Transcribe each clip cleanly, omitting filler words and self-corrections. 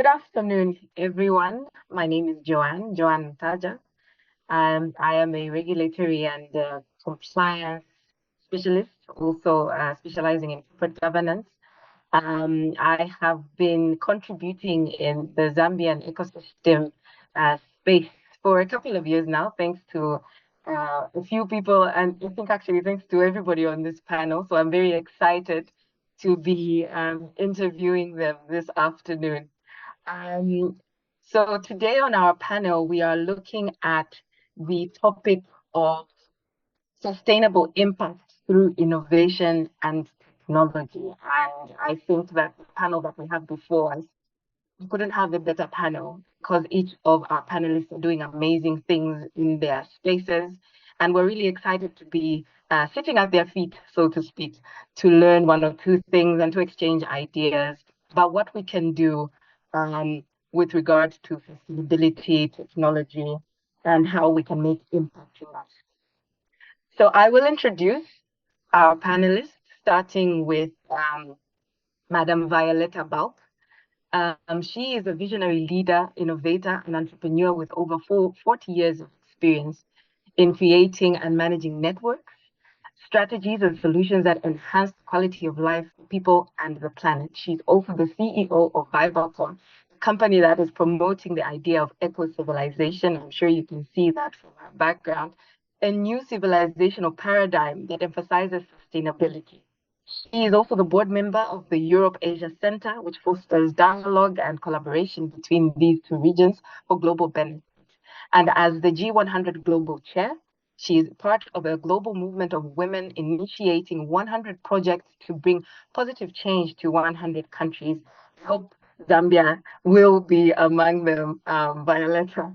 Good afternoon, everyone. My name is Joan Mtaja. I am a regulatory and compliance specialist, also specializing in corporate governance. I have been contributing in the Zambian ecosystem space for a couple of years now, thanks to a few people, and I think actually thanks to everybody on this panel. So I'm very excited to be interviewing them this afternoon. Um, so today on our panel, we are looking at the topic of sustainable impact through innovation and technology. And I think that the panel that we have before us, we couldn't have a better panel because each of our panelists are doing amazing things in their spaces. And we're really excited to be sitting at their feet, so to speak, to learn one or two things and to exchange ideas about what we can do with regard to sustainability, technology, and how we can make impact in that. So I will introduce our panelists, starting with Madam Violeta Bulc. She is a visionary leader, innovator, and entrepreneur with over 40 years of experience in creating and managing networks, strategies, and solutions that enhance the quality of life for people and the planet. She's also the CEO of Violeta, a company that is promoting the idea of eco-civilization. I'm sure you can see that from her background, a new civilizational paradigm that emphasizes sustainability. He is also the board member of the Europe-Asia Center, which fosters dialogue and collaboration between these two regions for global benefit. And as the G100 Global Chair, she is part of a global movement of women initiating 100 projects to bring positive change to 100 countries. I hope Zambia will be among them, Violeta,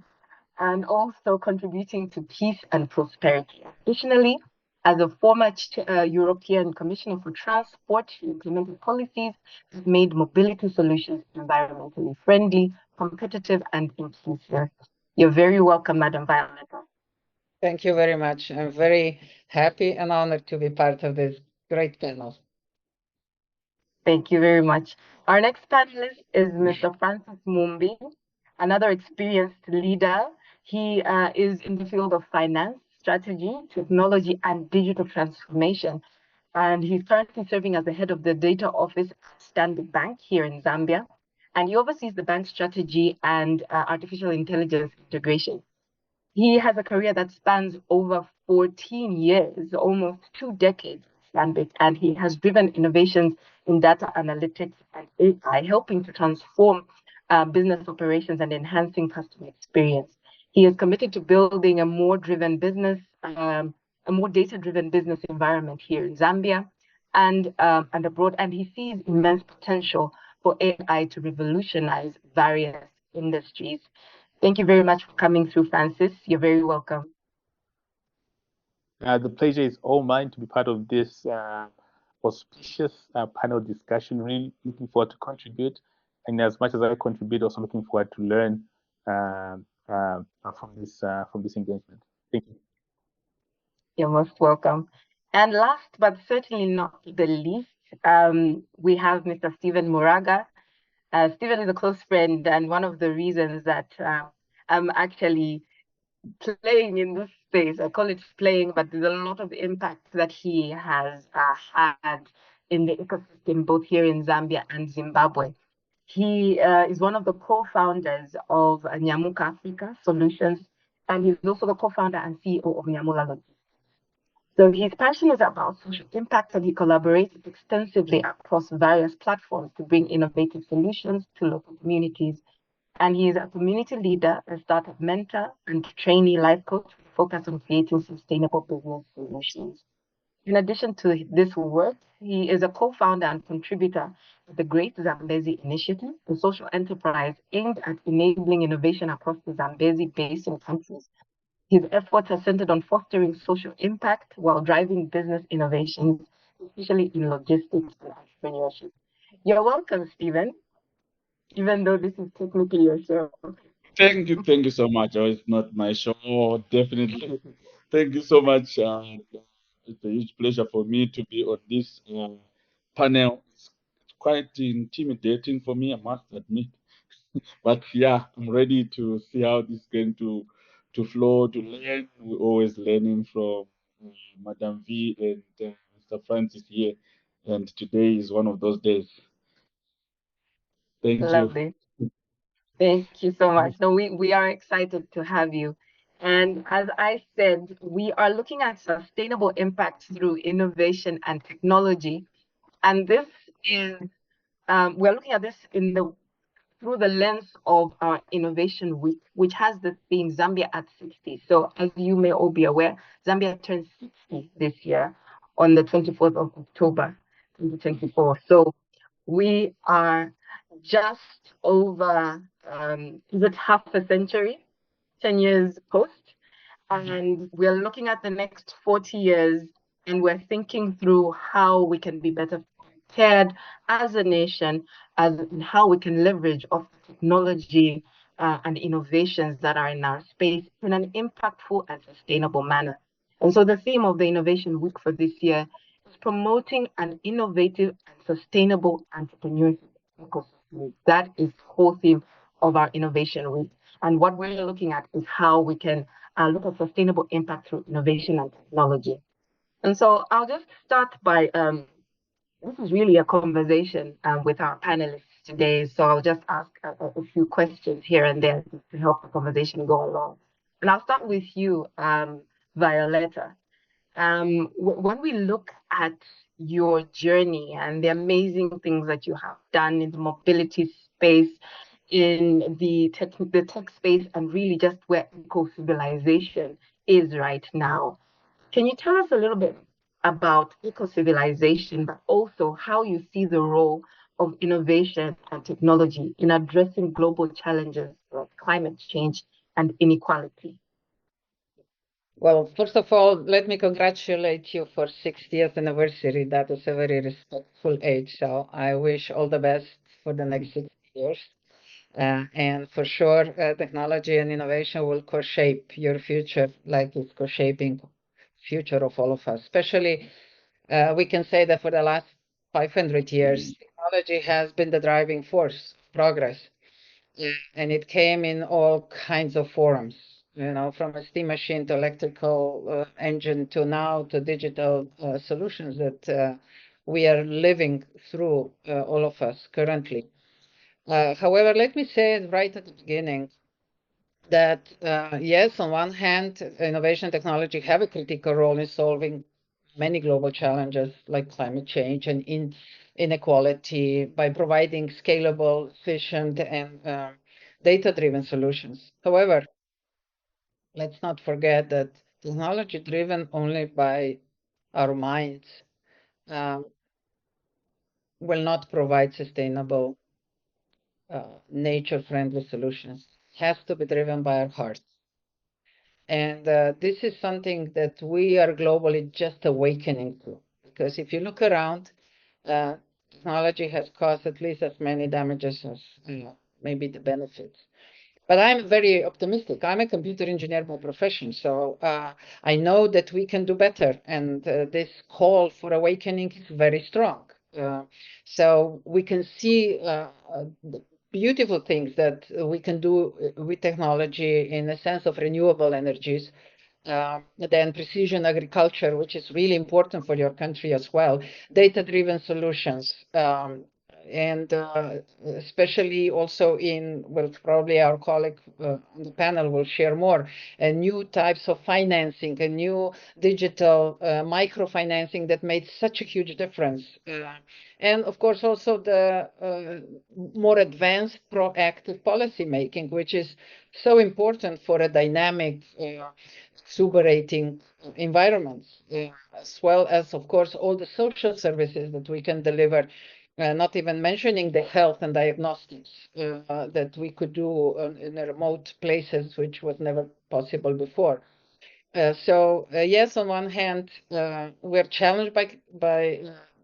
and also contributing to peace and prosperity. Additionally, as a former European Commissioner for Transport, she implemented policies that made mobility solutions environmentally friendly, competitive, and inclusive. You're very welcome, Madam Violeta. Thank you very much. I'm very happy and honored to be part of this great panel. Thank you very much. Our next panelist is Mr. Francis Mumbi, another experienced leader. He is in the field of finance, strategy, technology, and digital transformation. And he's currently serving as the head of the data office at Stanbic Bank here in Zambia. And he oversees the bank's strategy and artificial intelligence integration. He has a career that spans over 14 years, almost 2 decades at Stanbic, and he has driven innovations in data analytics and AI, helping to transform business operations and enhancing customer experience. He is committed to building a more driven business, a more data-driven business environment here in Zambia and abroad, and he sees immense potential for AI to revolutionize various industries. Thank you very much for coming through, Francis. You're very welcome. The pleasure is all mine to be part of this auspicious panel discussion. Really looking forward to contribute, and as much as I contribute, also looking forward to learn from this engagement. Thank you. You're most welcome. And last but certainly not the least, we have Mr. Stephen Muraga. Stephen is a close friend, and one of the reasons that I'm actually playing in this space, I call it playing, but there's a lot of impact that he has had in the ecosystem, both here in Zambia and Zimbabwe. He is one of the co-founders of NyamukAfrica Solutions, and he's also the co-founder and CEO of Nyamula. So he's passionate about social impact, and he collaborates extensively across various platforms to bring innovative solutions to local communities. And he's a community leader, a startup mentor, and trainee life coach focused on creating sustainable business solutions. In addition to this work, he is a co-founder and contributor of the Great Zambezi Initiative, a social enterprise aimed at enabling innovation across the Zambezi Basin countries. His efforts are centered on fostering social impact while driving business innovations, especially in logistics and entrepreneurship. You're welcome, Stephen, even though this is technically your show. Thank you so much. Oh, it's not my show, definitely. Thank you so much. It's a huge pleasure for me to be on this panel. It's quite intimidating for me, I must admit. But yeah, I'm ready to see how this is going to flow, to learn. We're always learning from Madam V and Mr. Francis here, and today is one of those days. Thank you. Lovely. Thank you so much. No, we are excited to have you. And as I said, we are looking at sustainable impact through innovation and technology. And this is, we're looking at this through the lens of our Innovation Week, which has the theme Zambia at 60. So as you may all be aware, Zambia turns 60 this year on the 24th of October, 2024. So we are just over, is it half a century, 10 years post? And we're looking at the next 40 years and we're thinking through how we can be better prepared as a nation, as how we can leverage off technology and innovations that are in our space in an impactful and sustainable manner. And so the theme of the Innovation Week for this year is promoting an innovative and sustainable entrepreneurship ecosystem. That is the whole theme of our Innovation Week. And what we're looking at is how we can look at sustainable impact through innovation and technology. And so I'll just start by, this is really a conversation with our panelists today. So I'll just ask a few questions here and there to help the conversation go along. And I'll start with you, Violeta. When we look at your journey and the amazing things that you have done in the mobility space, in the tech space, and really just where eco-civilization is right now, can you tell us a little bit about eco-civilization, but also how you see the role of innovation and technology in addressing global challenges like climate change and inequality? Well, first of all, let me congratulate you for 60th anniversary. That is a very respectful age. So I wish all the best for the next 60 years. And for sure, technology and innovation will co-shape your future like it's co-shaping future of all of us. Especially, we can say that for the last 500 years, technology has been the driving force of progress. And it came in all kinds of forms, from a steam machine to electrical engine to now to digital solutions that we are living through, all of us currently. However, let me say it right at the beginning that yes, on one hand, innovation technology have a critical role in solving many global challenges like climate change and inequality by providing scalable, efficient, and data-driven solutions. However, let's not forget that technology driven only by our minds will not provide sustainable, nature-friendly solutions. It has to be driven by our hearts. And this is something that we are globally just awakening to. Because if you look around, technology has caused at least as many damages as maybe the benefits. But I'm very optimistic. I'm a computer engineer by profession, so I know that we can do better. And this call for awakening is very strong. So we can see the beautiful things that we can do with technology in the sense of renewable energies. Then precision agriculture, which is really important for your country as well, data-driven solutions, and especially also in, well, probably our colleague on the panel will share more, new types of financing, a new digital microfinancing that made such a huge difference. And of course, also the more advanced proactive policy making, which is so important for a dynamic, exuberating environments, as well as, of course, all the social services that we can deliver, not even mentioning the health and diagnostics that we could do in remote places, which was never possible before. So yes, on one hand, we're challenged by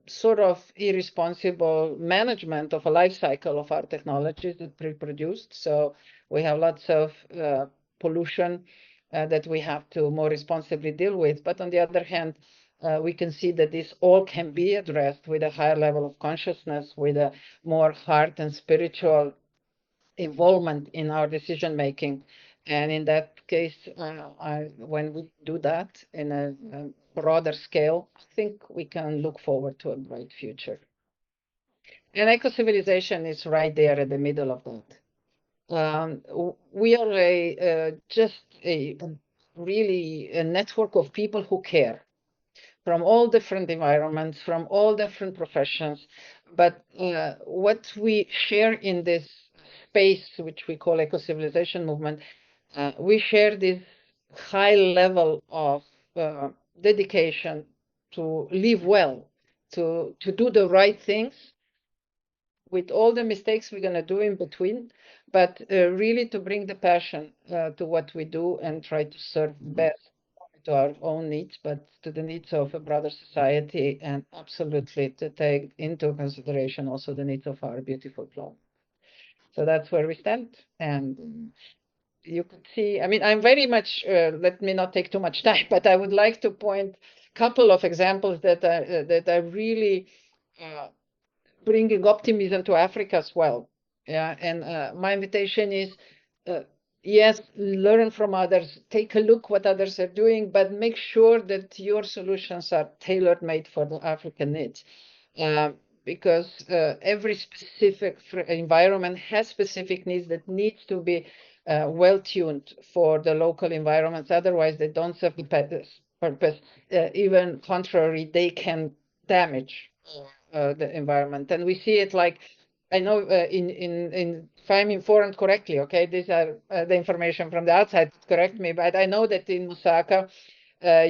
sort of irresponsible management of a life cycle of our technologies that we produced. So we have lots of pollution that we have to more responsibly deal with. But on the other hand, we can see that this all can be addressed with a higher level of consciousness, with a more heart and spiritual involvement in our decision making. And in that case, when we do that in a broader scale, I think we can look forward to a bright future. And eco-civilization is right there at the middle of that. We are just really a network of people who care from all different environments, from all different professions. But what we share in this space, which we call eco-civilization movement, we share this high level of dedication to live well, to do the right things with all the mistakes we're going to do in between, but really to bring the passion to what we do and try to serve best to our own needs, but to the needs of a broader society, and absolutely to take into consideration also the needs of our beautiful planet. So that's where we stand. And you could see, I mean, I'm very much, let me not take too much time, but I would like to point a couple of examples that are really bringing optimism to Africa as well. Yeah, and my invitation is, yes, learn from others, take a look what others are doing, but make sure that your solutions are tailor-made for the African needs. Because every specific environment has specific needs that needs to be well-tuned for the local environments. Otherwise, they don't serve the purpose. Even contrary, they can damage the environment. And we see it like, I know if I'm informed correctly, okay, these are the information from the outside, correct me, but I know that in Lusaka,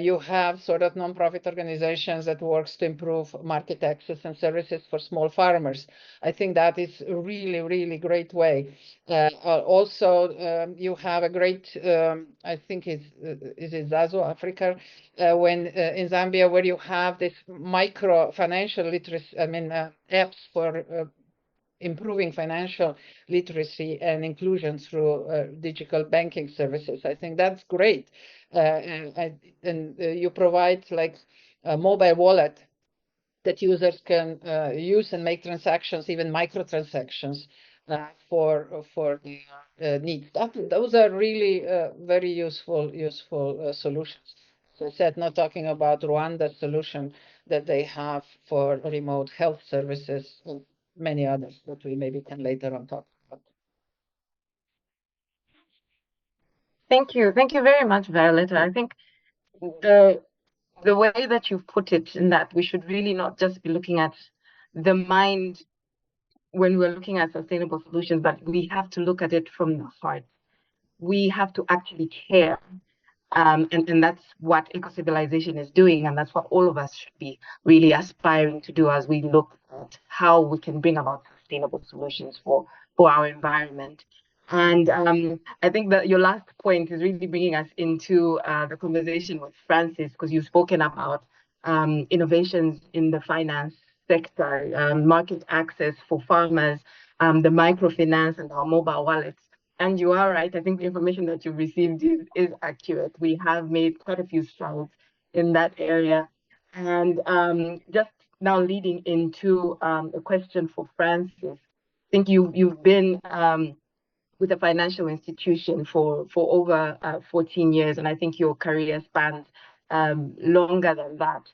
you have sort of non-profit organizations that works to improve market access and services for small farmers. I think that is a really, really great way. Also, you have a great, I think is it ZANACO, when in Zambia, where you have this micro financial literacy, I mean, apps for improving financial literacy and inclusion through digital banking services. I think that's great. And you provide like a mobile wallet that users can use and make transactions, even microtransactions, for the needs. Those are really very useful solutions. So I said, not talking about Rwanda's solution that they have for remote health services and many others that we maybe can later on talk about. Thank you. Thank you very much, Violeta. I think the way that you've put it, in that we should really not just be looking at the mind when we're looking at sustainable solutions, but we have to look at it from the heart. We have to actually care. And that's what eco-civilization is doing, and that's what all of us should be really aspiring to do as we look at how we can bring about sustainable solutions for our environment. And I think that your last point is really bringing us into the conversation with Francis, because you've spoken about innovations in the finance sector, market access for farmers, the microfinance and our mobile wallets. And you are right. I think the information that you've received is accurate. We have made quite a few strides in that area. And just now leading into a question for Francis. I think you've been with a financial institution for over 14 years, and I think your career spans longer than that.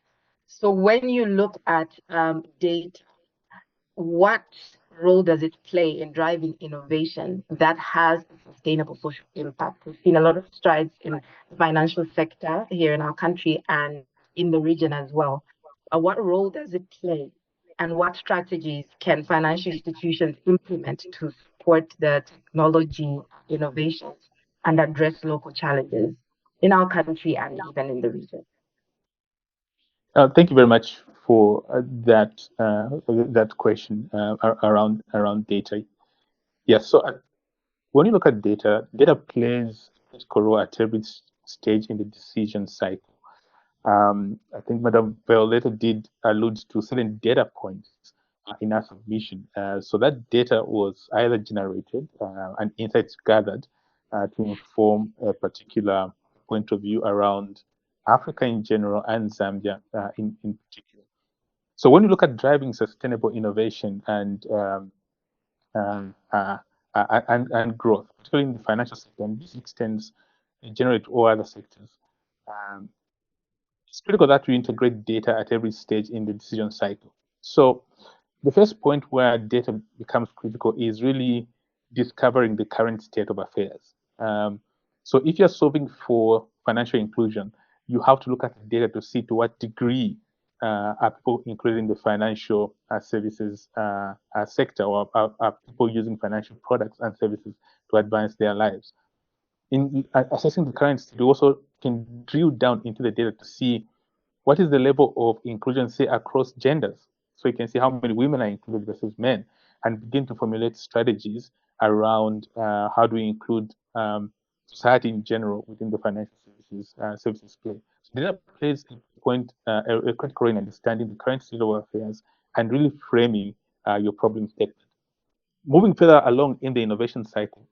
So when you look at data, what role does it play in driving innovation that has a sustainable social impact? We've seen a lot of strides in the financial sector here in our country and in the region as well. What role does it play? And what strategies can financial institutions implement to support the technology innovations and address local challenges in our country and even in the region? Thank you very much for that question around data. Yes, so when you look at data plays a critical role at every stage in the decision cycle. I think Madam Violeta did allude to certain data points in our submission. So that data was either generated and insights gathered to inform a particular point of view around Africa in general and Zambia in particular. So when you look at driving sustainable innovation and and growth, particularly in the financial sector, and this extends generally to all other sectors. It's critical that we integrate data at every stage in the decision cycle. So the first point where data becomes critical is really discovering the current state of affairs. So if you're solving for financial inclusion, you have to look at the data to see to what degree are people included in the financial services sector, or are people using financial products and services to advance their lives. In assessing the current state, you also can drill down into the data to see what is the level of inclusion, say, across genders. So you can see how many women are included versus men, and begin to formulate strategies around how do we include society in general within the financial services play. So data plays a critical role in understanding the current state of affairs and really framing your problem statement. Moving further along in the innovation cycle,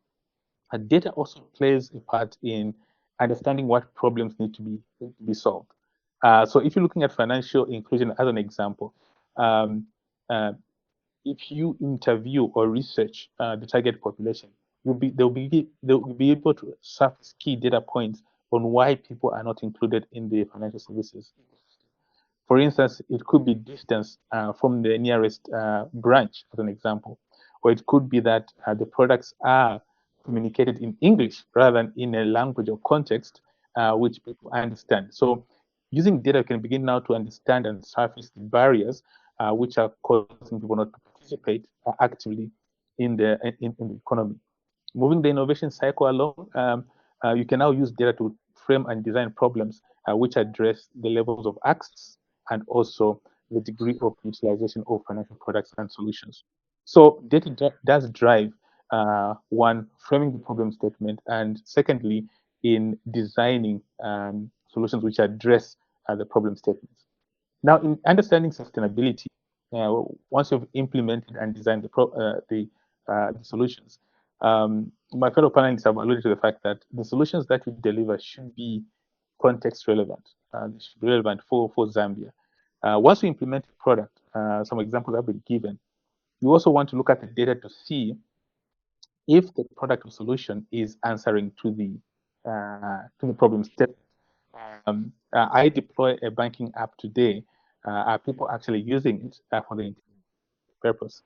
data also plays a part in understanding what problems need to be solved. So if you're looking at financial inclusion as an example, if you interview or research the target population, they'll be able to surface key data points on why people are not included in the financial services. For instance, it could be distance from the nearest branch, as an example, or it could be that the products are communicated in English rather than in a language or context which people understand. So using data, we can begin now to understand and surface the barriers which are causing people not to participate actively in the economy. Moving the innovation cycle along, you can now use data to frame and design problems which address the levels of access and also the degree of utilization of financial products and solutions. So data does drive one, framing the problem statement, and secondly, in designing solutions which address the problem statements. Now, in understanding sustainability, once you've implemented and designed the solutions, my fellow panelists have alluded to the fact that the solutions that you deliver should be context relevant. They should be relevant for Zambia. Once we implement a product, some examples have been given. You also want to look at the data to see if the product or solution is answering to the problem statement. I deploy a banking app today. Are people actually using it for the purpose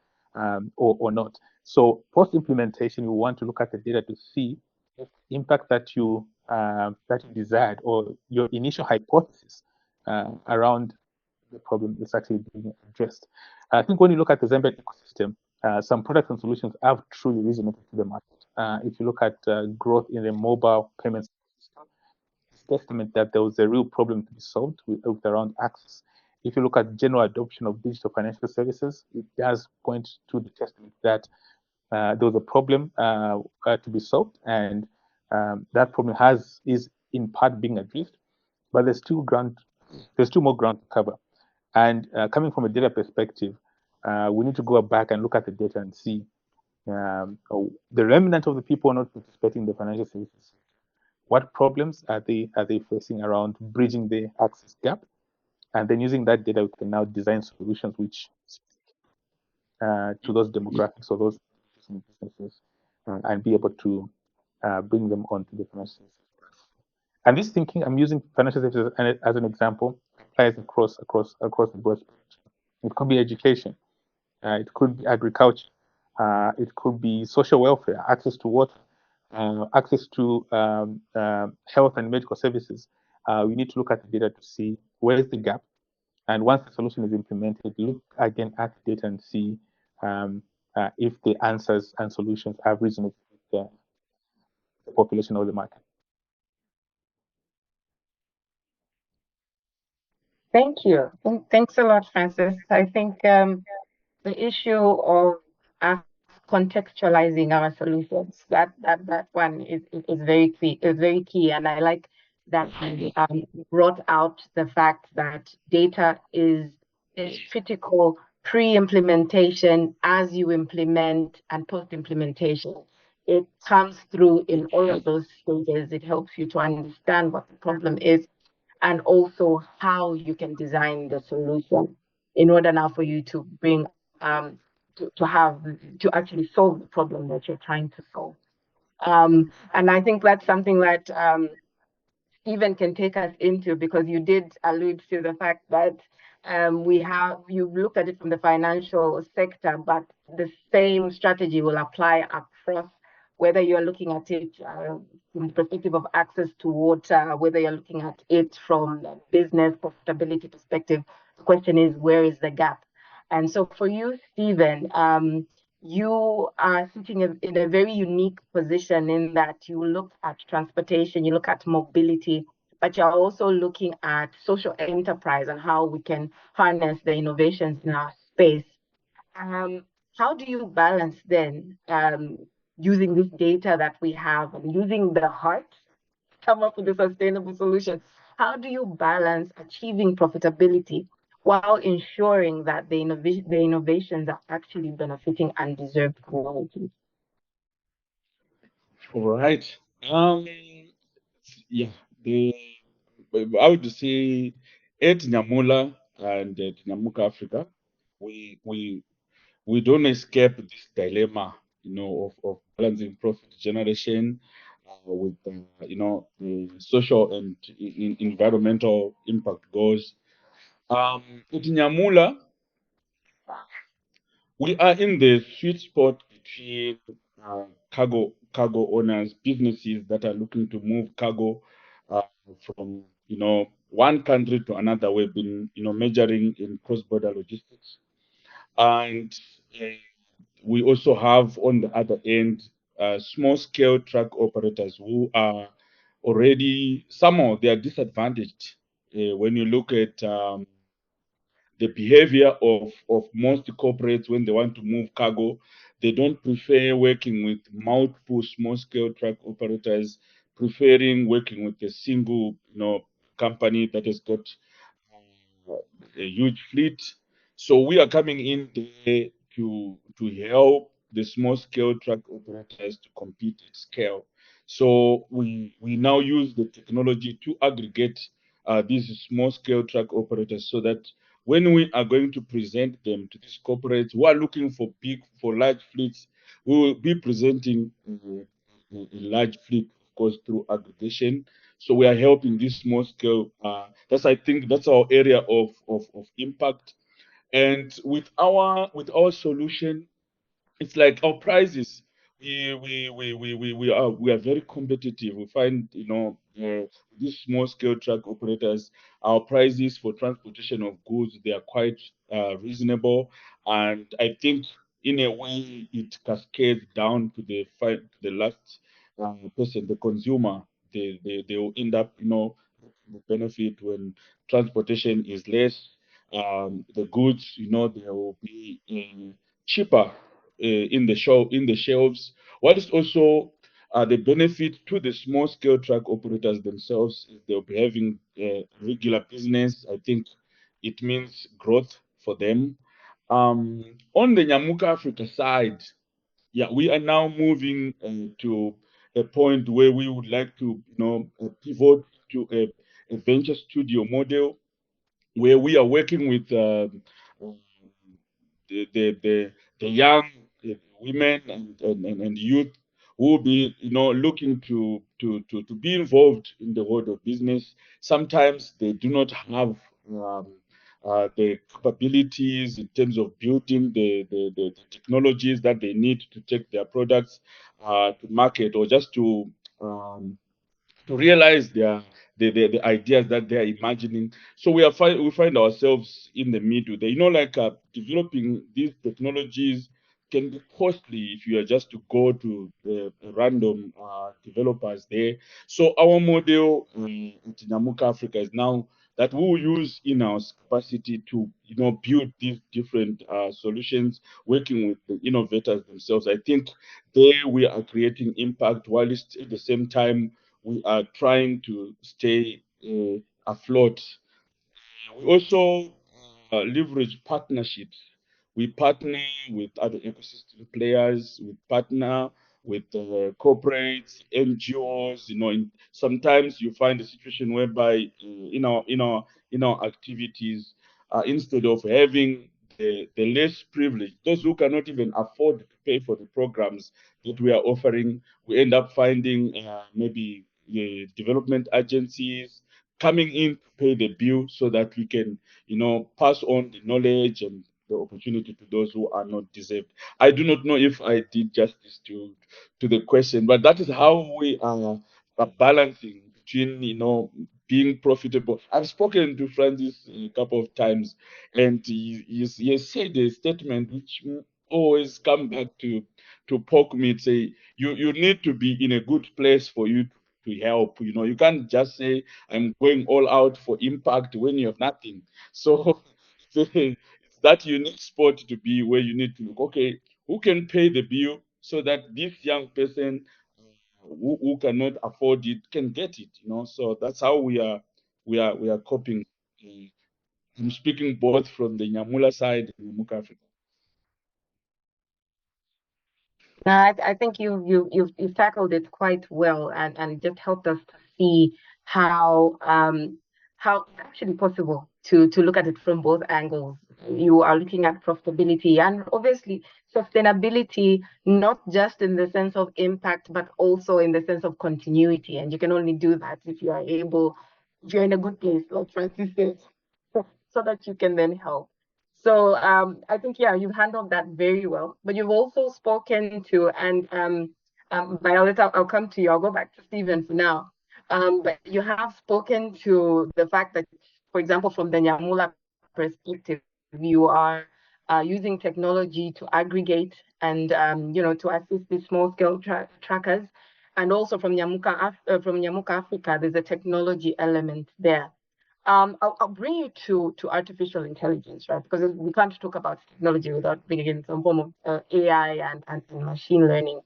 or not? So post-implementation, you want to look at the data to see if the impact that you desired or your initial hypothesis around the problem is actually being addressed. I think when you look at the Zambian ecosystem, some products and solutions have truly resonated to the market. If you look at growth in the mobile payments system, it's testament that there was a real problem to be solved with around access. If you look at general adoption of digital financial services, it does point to the testament that there was a problem to be solved, and that problem is in part being addressed, but there's still more ground to cover. And coming from a data perspective, we need to go back and look at the data and see the remnant of the people not participating in the financial services. What problems are they facing around bridging the access gap? And then using that data, we can now design solutions which to those demographics or those businesses and be able to bring them onto the financial services. And this thinking, I'm using financial services as an example, applies across the board. It could be education, it could be agriculture, it could be social welfare, access to water, access to health and medical services. We need to look at the data to see where is the gap. And once the solution is implemented, look again at the data and see if the answers and solutions have resonated with the population or the market. Thank you. Thanks a lot, Francis. I think the issue of us contextualizing our solutions, that one is very key. Is very key, and I like that you brought out the fact that data is critical pre-implementation, as you implement, and post-implementation. It comes through in all of those stages. It helps you to understand what the problem is, and also how you can design the solution in order now for you to bring to actually solve the problem that you're trying to solve. And I think that's something that Stephen can take us into, because you did allude to the fact that you've looked at it from the financial sector, but the same strategy will apply across, whether you're looking at it from the perspective of access to water, whether you're looking at it from the business profitability perspective. The question is, where is the gap? And so for you, Stephen, you are sitting in a very unique position in that you look at transportation, you look at mobility, but you're also looking at social enterprise and how we can harness the innovations in our space. How do you balance then using this data that we have and using the heart to come up with a sustainable solution? How do you balance achieving profitability while ensuring that the innovations are actually benefiting undeserved communities? All right. Yeah, I would say at Nyamula and at NyamukAfrica, we don't escape this dilemma, of balancing profit generation with, the social and environmental impact goals. At Nyamula, we are in the sweet spot between cargo owners, businesses that are looking to move cargo uh, from one country to another. We've been measuring in cross-border logistics, and uh, we also have on the other end small-scale truck operators who are already somehow they are disadvantaged when you look at the behavior of most corporates when they want to move cargo. They don't prefer working with multiple small scale truck operators, preferring working with a single company that has got uh, a huge fleet. So we are coming in there to help the small scale truck operators to compete at scale. So we now use the technology to aggregate these small scale truck operators, so that when we are going to present them to these corporates who are looking for large fleets, we will be presenting a large fleet, of course, through aggregation. So we are helping this small scale. I think that's our area of impact. And with our solution, it's like our prices. We are very competitive. We find these small scale truck operators, our prices for transportation of goods, they are quite reasonable, and I think in a way it cascades down to the last person, the consumer. They will end up benefit when transportation is less. The goods, they will be cheaper in the shelves. What is also the benefit to the small scale truck operators themselves is they'll be having regular business. I think it means growth for them. On the NyamukAfrica side, yeah, we are now moving to a point where we would like to, pivot to a venture studio model where we are working with the the the, the young women and youth who will be looking to be involved in the world of business. Sometimes they do not have the capabilities in terms of building the technologies that they need to take their products to market, or just to realize the ideas that they are imagining. So we find ourselves in the middle there. Like developing these technologies can be costly if you are just to go to the random developers there. So our model at NyamukAfrica is now that we will use in-house capacity to build these different solutions, working with the innovators themselves. I think there we are creating impact, while at the same time we are trying to stay afloat. We also leverage partnerships. We partner with other ecosystem players. We partner with corporates, NGOs. Sometimes you find a situation whereby in our activities, instead of having the less privileged, those who cannot even afford to pay for the programs that we are offering. We end up finding maybe development agencies coming in to pay the bill so that we can, pass on the knowledge and the opportunity to those who are not deserved. I do not know if I did justice to the question, but that is how we are balancing between, being profitable. I've spoken to Francis a couple of times, and he has said a statement which always come back to poke me and say, you need to be in a good place for you to help. You can't just say I'm going all out for impact when you have nothing. So it's that unique spot to be where you need to look, okay, who can pay the bill so that this young person who cannot afford it can get it. So that's how we are coping. I'm speaking both from the Nyamula side and NyamukAfrica. No, I think you've tackled it quite well, and it just helped us to see how it's actually possible to look at it from both angles. You are looking at profitability and obviously sustainability, not just in the sense of impact, but also in the sense of continuity. And you can only do that if you're in a good place, like Francis said, so that you can then help. So I think, yeah, you've handled that very well. But you've also spoken to, and Violeta, I'll come to you. I'll go back to Stephen for now. But you have spoken to the fact that, for example, from the Nyamula perspective, you are using technology to aggregate and, to assist the small-scale trackers. And also from NyamukAfrica, there's a technology element there. I'll bring you to artificial intelligence, right? Because we can't talk about technology without bringing in some form of AI and machine learning.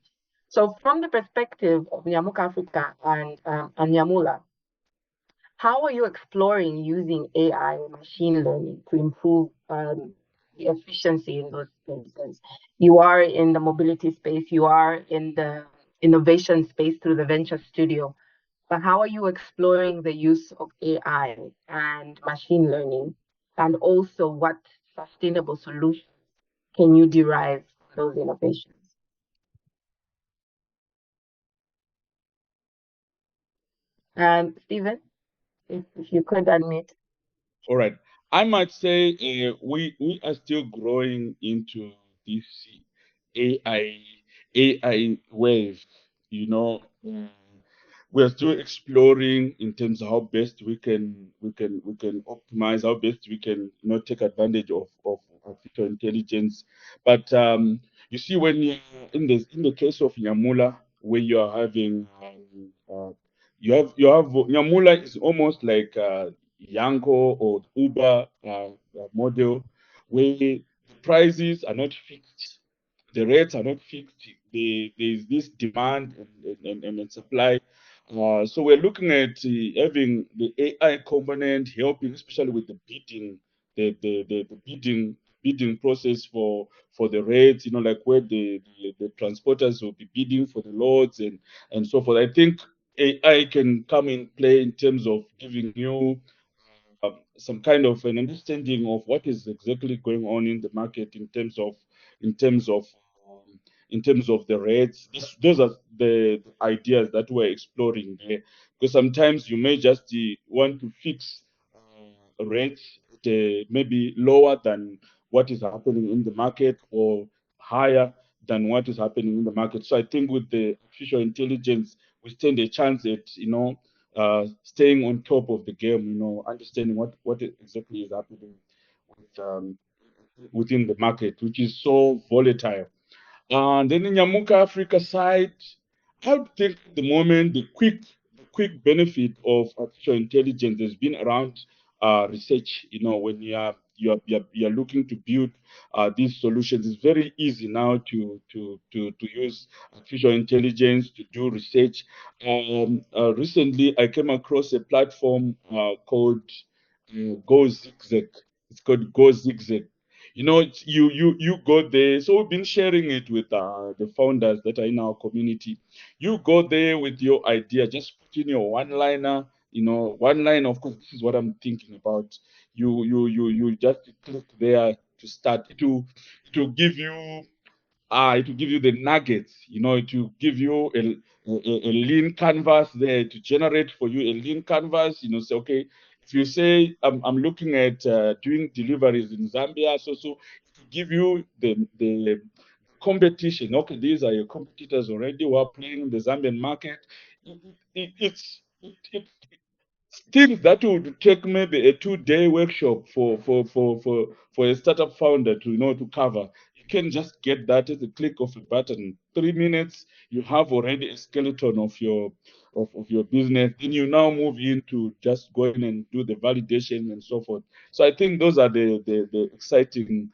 So from the perspective of NyamukAfrica and Nyamula, how are you exploring using AI or machine learning to improve the efficiency in those spaces? You are in the mobility space, you are in the innovation space through the venture studio. But how are you exploring the use of AI and machine learning? And also, what sustainable solutions can you derive from those innovations? Stephen, if you could admit. All right. I might say we are still growing into this AI wave. You know, we are still exploring in terms of how best we can optimize, how best we can take advantage of artificial intelligence. But you see, when you in the case of Nyamula, where you are having you have Nyamula is almost like Yanko or Uber model, where the prices are not fixed, the rates are not fixed. There's this demand and supply. So we're looking at having the AI component helping, especially with the bidding, the bidding process for the rates. Like where the transporters will be bidding for the loads and so forth. I think AI can come in play in terms of giving you some kind of an understanding of what is exactly going on in the market in terms of um, in terms of the rates. Those are the ideas that we're exploring there, because sometimes you may just want to fix rates maybe lower than what is happening in the market or higher than what is happening in the market. So I think with the artificial intelligence, we stand a chance at staying on top of the game, understanding what exactly is happening within the market, which is so volatile. And then in NyamukAfrica side, I think at the moment the quick benefit of artificial intelligence has been around research. When you are looking to build these solutions, it's very easy now to use artificial intelligence to do research. Recently, I came across a platform called Go Zigzag. It's called Go Zigzag. You go there. So we've been sharing it with the founders that are in our community. You go there with your idea, just put in your one liner. One line. Of course, this is what I'm thinking about. You just click there, start. It will give you it will give you the nuggets, it will give you a lean canvas there to generate for you a lean canvas, say, okay, if you say, I'm looking at doing deliveries in Zambia, so to give you the competition. Okay, these are your competitors already who are playing the Zambian market. It's things that would take maybe a 2-day workshop for a startup founder to cover. You can just get that at the click of a button. 3 minutes, you have already a skeleton of your business. Then you now move into just going and do the validation and so forth. So I think those are the exciting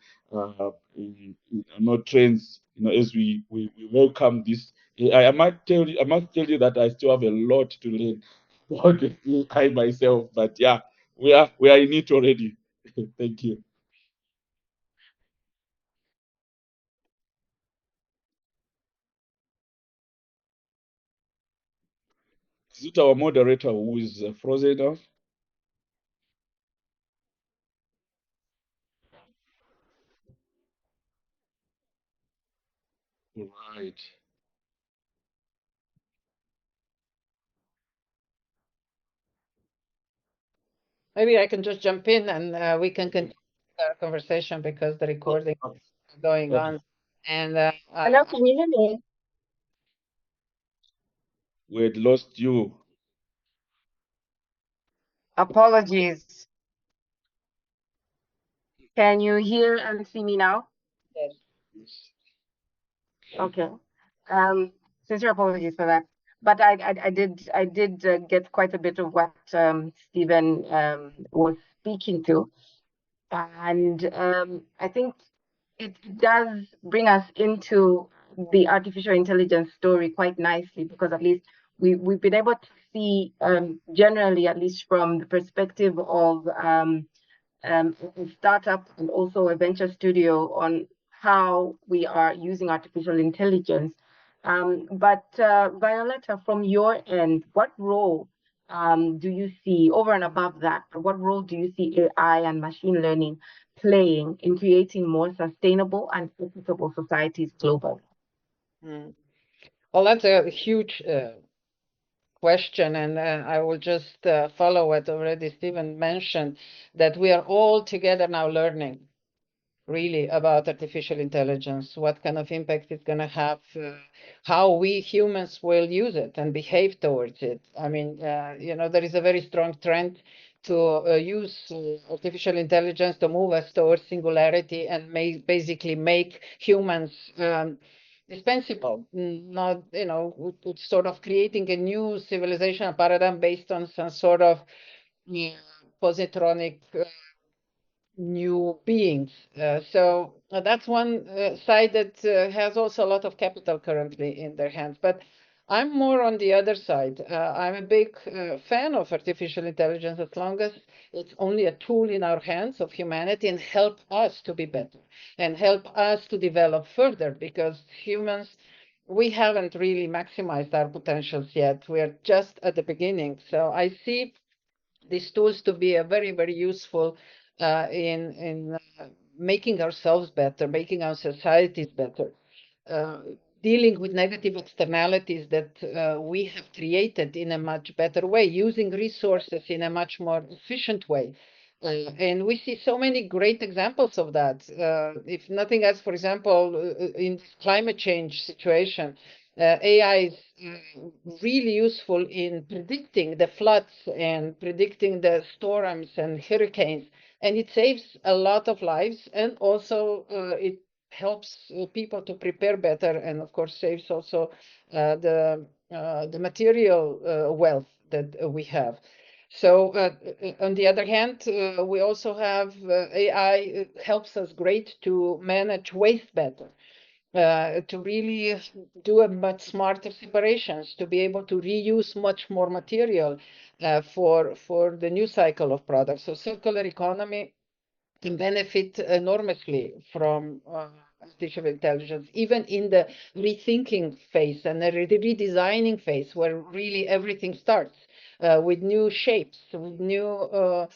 trends. As we welcome this. I must tell you that I still have a lot to learn about I myself, but yeah, we are in it already. Thank you. Is it our moderator who is frozen now? Right. Maybe I can just jump in and we can continue our conversation because the recording is going Okay. on. And Hello, can you hear me? We had lost you. Apologies. Can you hear and see me now? yes. Okay. Sincere apologies for that. But I did get quite a bit of what Stephen was speaking to, and I think it does bring us into the artificial intelligence story quite nicely, because at least we've been able to see generally, at least from the perspective of a startup and also a venture studio, on how we are using artificial intelligence. But Violeta, from your end, what role do you see over and above that? What role do you see AI and machine learning playing in creating more sustainable and equitable societies globally? Mm. Well, that's a huge question, and I will just follow what already Stephen mentioned, that we are all together now learning really about artificial intelligence, what kind of impact it's going to have, how we humans will use it and behave towards it. I mean, there is a very strong trend to use artificial intelligence to move us towards singularity and basically make humans dispensable, not, sort of creating a new civilization paradigm based on some sort of positronic new beings. So that's one side that has also a lot of capital currently in their hands. But I'm more on the other side. I'm a big fan of artificial intelligence as long as it's only a tool in our hands of humanity and help us to be better and help us to develop further, because humans, we haven't really maximized our potentials yet. We're just at the beginning. So I see these tools to be a very, very useful in making ourselves better, making our societies better, uh, dealing with negative externalities that we have created in a much better way, using resources in a much more efficient way. And we see so many great examples of that. If nothing else, for example, in this climate change situation, AI is really useful in predicting the floods and predicting the storms and hurricanes. And it saves a lot of lives, and also it helps people to prepare better, and of course saves also the material wealth that we have. So on the other hand, we also have AI helps us great to manage waste better, to really do a much smarter separations, to be able to reuse much more material for the new cycle of products. So circular economy can benefit enormously from artificial intelligence, even in the rethinking phase and the redesigning phase, where really everything starts with new shapes, with new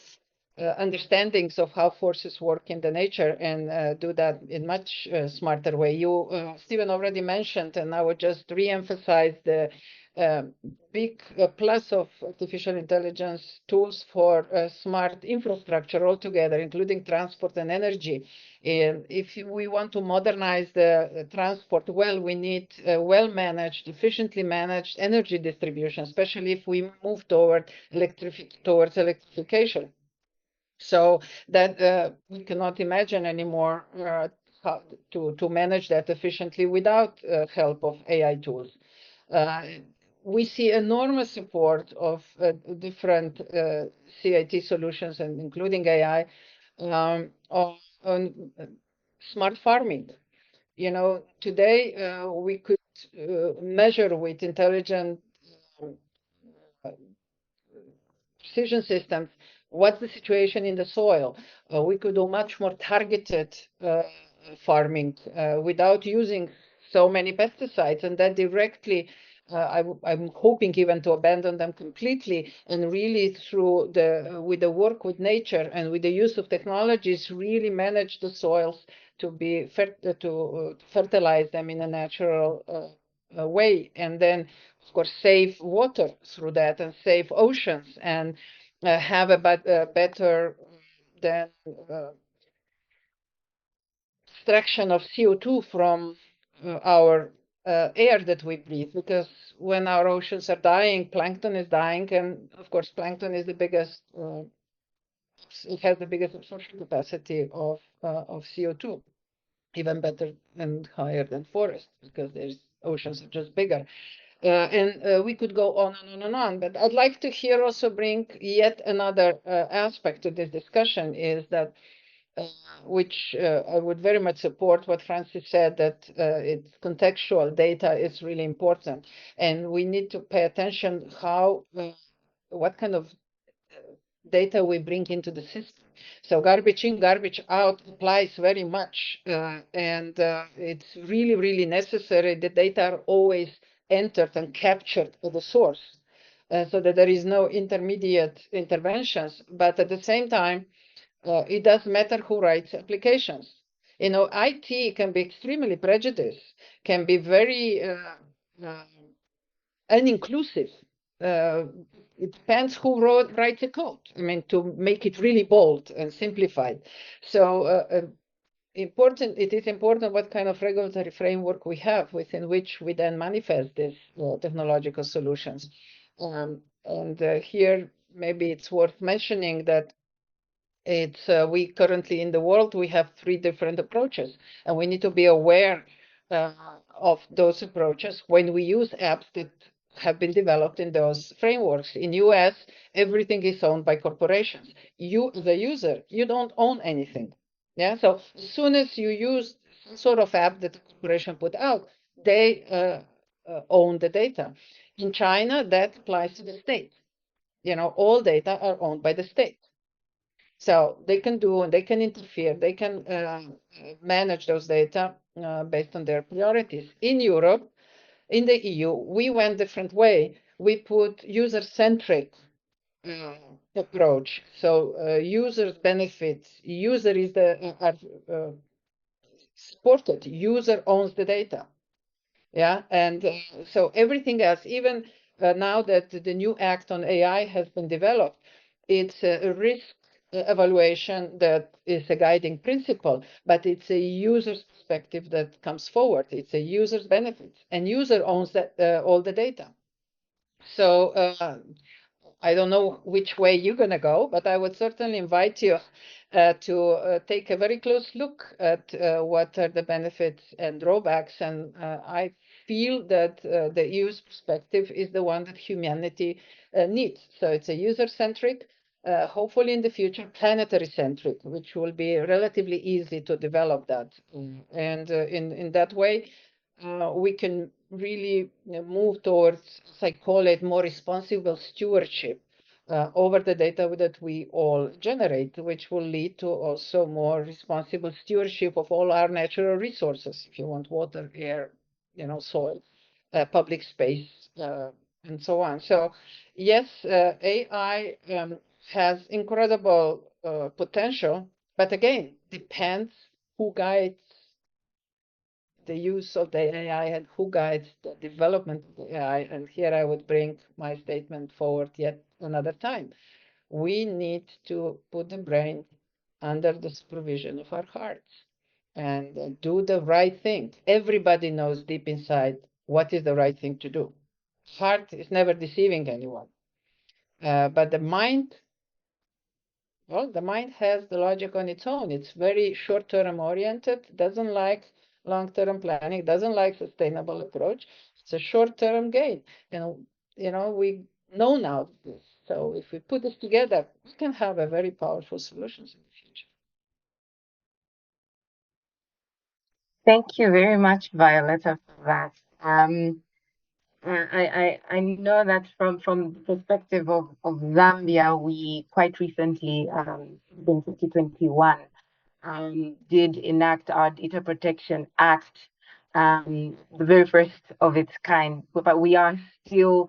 understandings of how forces work in the nature and do that in much smarter way. You, Stephen, already mentioned, and I would just re-emphasize the big plus of artificial intelligence tools for smart infrastructure altogether, including transport and energy. And if we want to modernize the transport well, we need well-managed, efficiently managed energy distribution, especially if we move towards electrification. So that we cannot imagine anymore how to manage that efficiently without help of AI tools. We see enormous support of different CIT solutions, and including AI, on smart farming. You know, today we could measure with intelligent precision systems what's the situation in the soil. We could do much more targeted farming without using so many pesticides, and that directly I'm hoping even to abandon them completely, and really through with the work with nature and with the use of technologies, really manage the soils to be to fertilize them in a natural way, and then of course save water through that and save oceans and have a better than extraction of CO2 from our air that we breathe, because when our oceans are dying, plankton is dying, and of course plankton is the biggest, it has the biggest absorption capacity of CO2, even better and higher than forests, because there's oceans are just bigger. And we could go on and on and on, but I'd like to here also bring yet another aspect to this discussion, is that which I would very much support what Francis said, that it's contextual data is really important, and we need to pay attention how what kind of data we bring into the system. So garbage in, garbage out applies very much, and it's really, really necessary that data are always entered and captured at the source, so that there is no intermediate interventions. But at the same time, it does matter who writes applications. You know, IT can be extremely prejudiced, can be very uninclusive. It depends who writes the code. I mean, to make it really bold and simplified. So it is important what kind of regulatory framework we have within which we then manifest these technological solutions. And here, maybe it's worth mentioning that it's we currently in the world, we have 3 different approaches, and we need to be aware of those approaches when we use apps that have been developed in those frameworks. In US, everything is owned by corporations. You, the user, you don't own anything. Yeah, so as soon as you use some sort of app that the corporation put out, they own the data. In China, that applies to the state. You know, all data are owned by the state. So they can do, and they can interfere, they can manage those data based on their priorities. In Europe, in the EU, we went different way. We put user-centric approach. So users benefit, user is the supported, user owns the data. Yeah, and so everything else, even now that the new act on AI has been developed, it's a risk evaluation that is a guiding principle, but it's a user's perspective that comes forward. It's a user's benefit, and user owns that all the data. So I don't know which way you're going to go, but I would certainly invite you to take a very close look at what are the benefits and drawbacks. And I feel that the EU's perspective is the one that humanity needs. So it's a user-centric, hopefully in the future planetary-centric, which will be relatively easy to develop that. And in that way, we can really move towards, as I call it, more responsible stewardship over the data that we all generate, which will lead to also more responsible stewardship of all our natural resources, if you want water, air, you know, soil, public space, and so on. So yes, AI has incredible potential, but again, depends who guides the use of the AI and who guides the development of the AI. And here I would bring my statement forward yet another time. We need to put the brain under the supervision of our hearts and do the right thing. Everybody knows deep inside what is the right thing to do. Heart is never deceiving anyone. But the mind, well, the mind has the logic on its own. It's very short-term oriented, doesn't like long-term planning, doesn't like sustainable approach. It's a short-term gain. And, we know now this. So if we put this together, we can have a very powerful solutions in the future. Thank you very much, Violeta, for that. I know that from the perspective of Zambia, we quite recently, in 2021, did enact our Data Protection Act, the very first of its kind. But we are still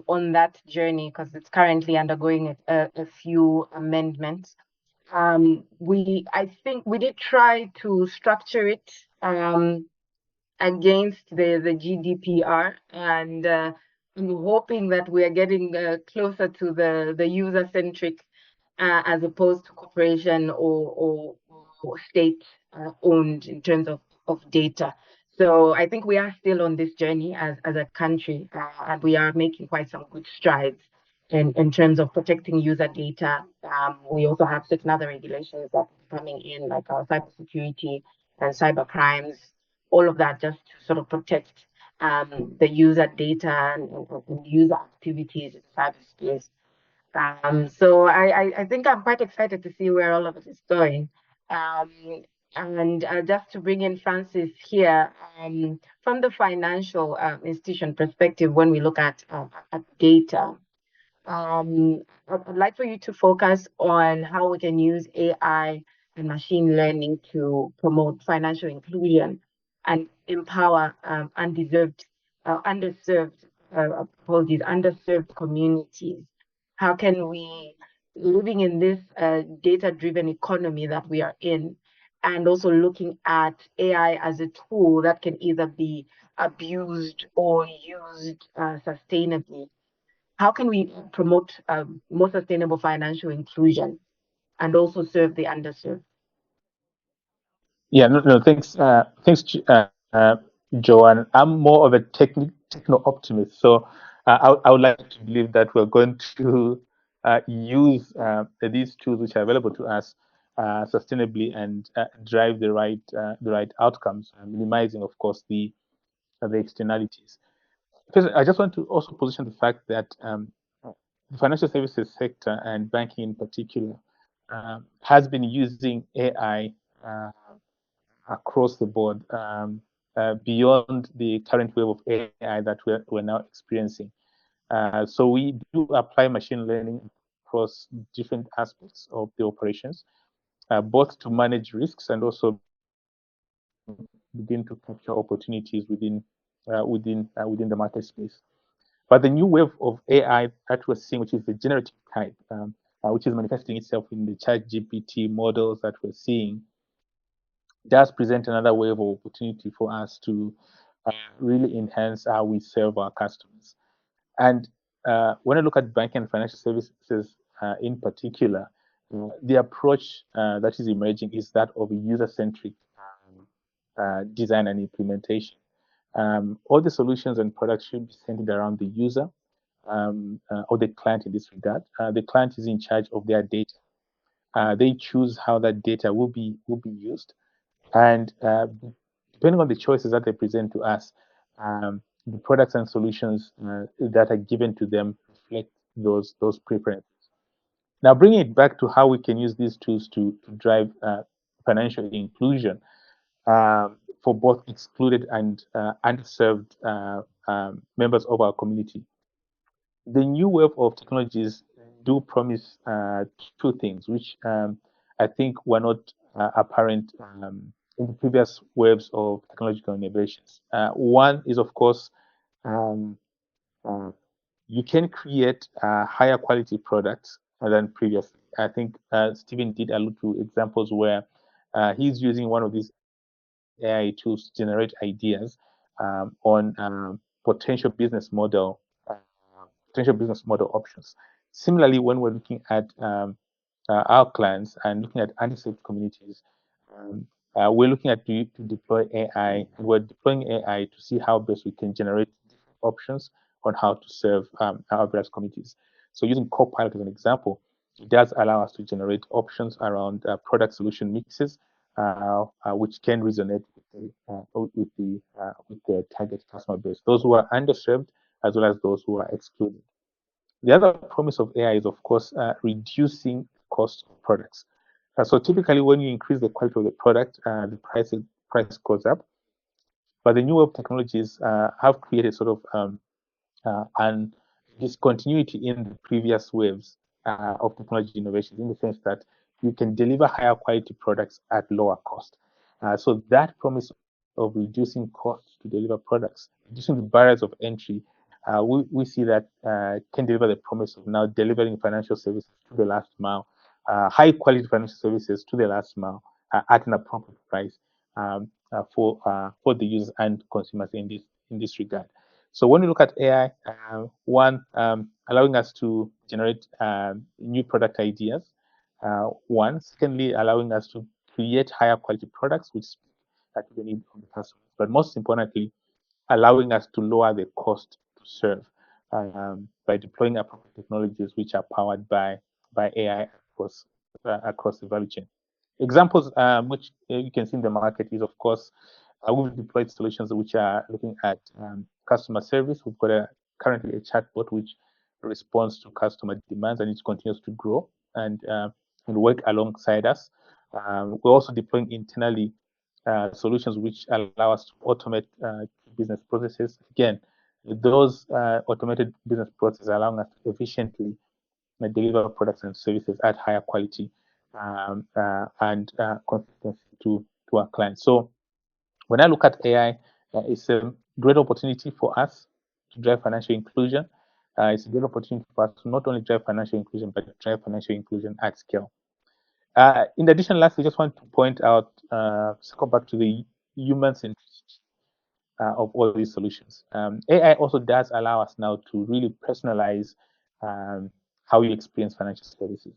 on that journey because it's currently undergoing a few amendments. I think we did try to structure it against the GDPR, and I'm hoping that we are getting closer to the user-centric as opposed to corporation or state owned in terms of data. So I think we are still on this journey as a country, and we are making quite some good strides in terms of protecting user data. We also have certain other regulations that are coming in, like our cybersecurity and cyber crimes, all of that, just to sort of protect the user data and user activities in cyberspace. So I think I'm quite excited to see where all of it is going. Um, and just to bring in Francis here, from the financial institution perspective, when we look at data, I'd like for you to focus on how we can use AI and machine learning to promote financial inclusion and empower underserved communities. How can we, living in this data-driven economy that we are in, and also looking at AI as a tool that can either be abused or used sustainably? How can we promote more sustainable financial inclusion and also serve the underserved? Yeah, no, thanks, Joan. I'm more of a techno optimist, so I would like to believe that we're going to use these tools which are available to us sustainably and drive the right outcomes, minimizing, of course, the externalities. Because I just want to also position the fact that the financial services sector and banking in particular has been using AI across the board beyond the current wave of AI that we're now experiencing. So we do apply machine learning across different aspects of the operations, both to manage risks and also begin to capture opportunities within the market space. But the new wave of AI that we're seeing, which is the generative type, which is manifesting itself in the ChatGPT models that we're seeing, does present another wave of opportunity for us to really enhance how we serve our customers. And when I look at banking and financial services in particular, the approach that is emerging is that of a user-centric design and implementation. All the solutions and products should be centered around the user or the client in this regard. The client is in charge of their data. They choose how that data will be used, and depending on the choices that they present to us, the products and solutions that are given to them reflect those preferences. Now, bringing it back to how we can use these tools to drive financial inclusion for both excluded and underserved members of our community. The new wave of technologies do promise two things, which I think were not apparent in the previous waves of technological innovations. One is, of course, um, you can create higher quality products than previously. I think Stephen did allude to examples where he's using one of these AI tools to generate ideas on potential business model options. Similarly, when we're looking at our clients and looking at underserved communities, we're looking at to deploy AI, and we're deploying AI to see how best we can generate different options on how to serve our various communities. So using Copilot as an example, it does allow us to generate options around product solution mixes, which can resonate with the target customer base, those who are underserved as well as those who are excluded. The other promise of AI is, of course, reducing cost of products. So typically, when you increase the quality of the product, the price goes up. But the new web technologies have created sort of an discontinuity in the previous waves of technology innovations, in the sense that you can deliver higher quality products at lower cost. So that promise of reducing costs to deliver products, reducing the barriers of entry, we see that can deliver the promise of now delivering financial services to the last mile, high quality financial services to the last mile at an appropriate price for the users and consumers in this regard. So when we look at AI, one, allowing us to generate new product ideas. One, secondly, allowing us to create higher quality products, which that the need of the customers. But most importantly, allowing us to lower the cost to serve by deploying appropriate technologies which are powered by AI across the value chain. Examples which you can see in the market is, of course, we've deployed solutions which are looking at customer service. We've got currently a chatbot which responds to customer demands, and it continues to grow and work alongside us. We're also deploying internally solutions which allow us to automate business processes. Again, those automated business processes allowing us to efficiently deliver products and services at higher quality and consistency to our clients. So when I look at AI, it's a great opportunity for us to drive financial inclusion. It's a great opportunity for us to not only drive financial inclusion, but drive financial inclusion at scale. In addition, lastly, I just want to point out, circle back to the human centricity of all these solutions. AI also does allow us now to really personalize how you experience financial services.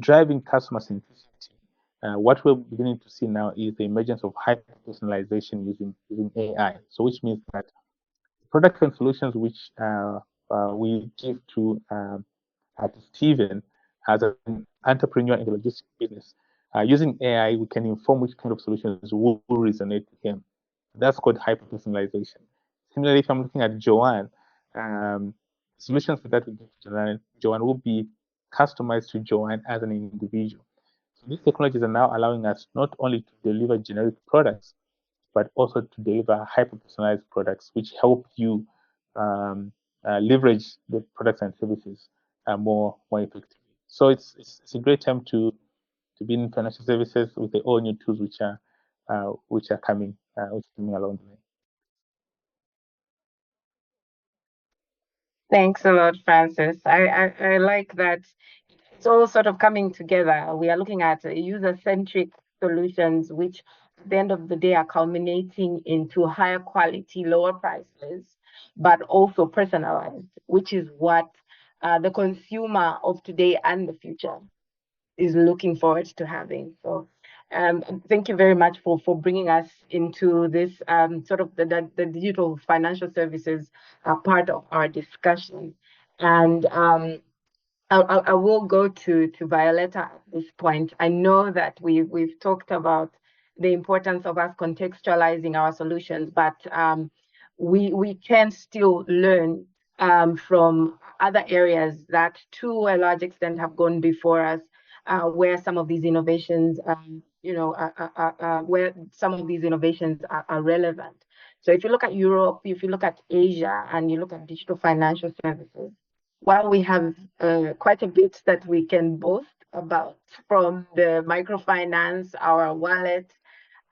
Driving customer centricity, what we're beginning to see now is the emergence of hyper personalization using AI. So which means that products and solutions which we give to Stephen as an entrepreneur in the logistics business, using AI, we can inform which kind of solutions will resonate with him. That's called hyper-personalization. Similarly, if I'm looking at Joan, solutions that we give to Joan will be customized to Joan as an individual. So these technologies are now allowing us not only to deliver generic products, but also to deliver hyper-personalized products which help you leverage the products and services more effectively. So it's a great time to be in financial services with the all new tools which are coming along the way. Thanks a lot, Francis. I like that it's all sort of coming together. We are looking at user-centric solutions, which at the end of the day are culminating into higher quality, lower prices, but also personalized, which is what the consumer of today and the future is looking forward to having. So thank you very much for bringing us into this sort of the digital financial services part of our discussion. And I will go to Violeta at this point. I know that we've talked about the importance of us contextualizing our solutions, but we can still learn from other areas that to a large extent have gone before us, where some of these innovations, where some of these innovations are relevant. So if you look at Europe, if you look at Asia, and you look at digital financial services, while we have quite a bit that we can boast about from the microfinance, our wallet,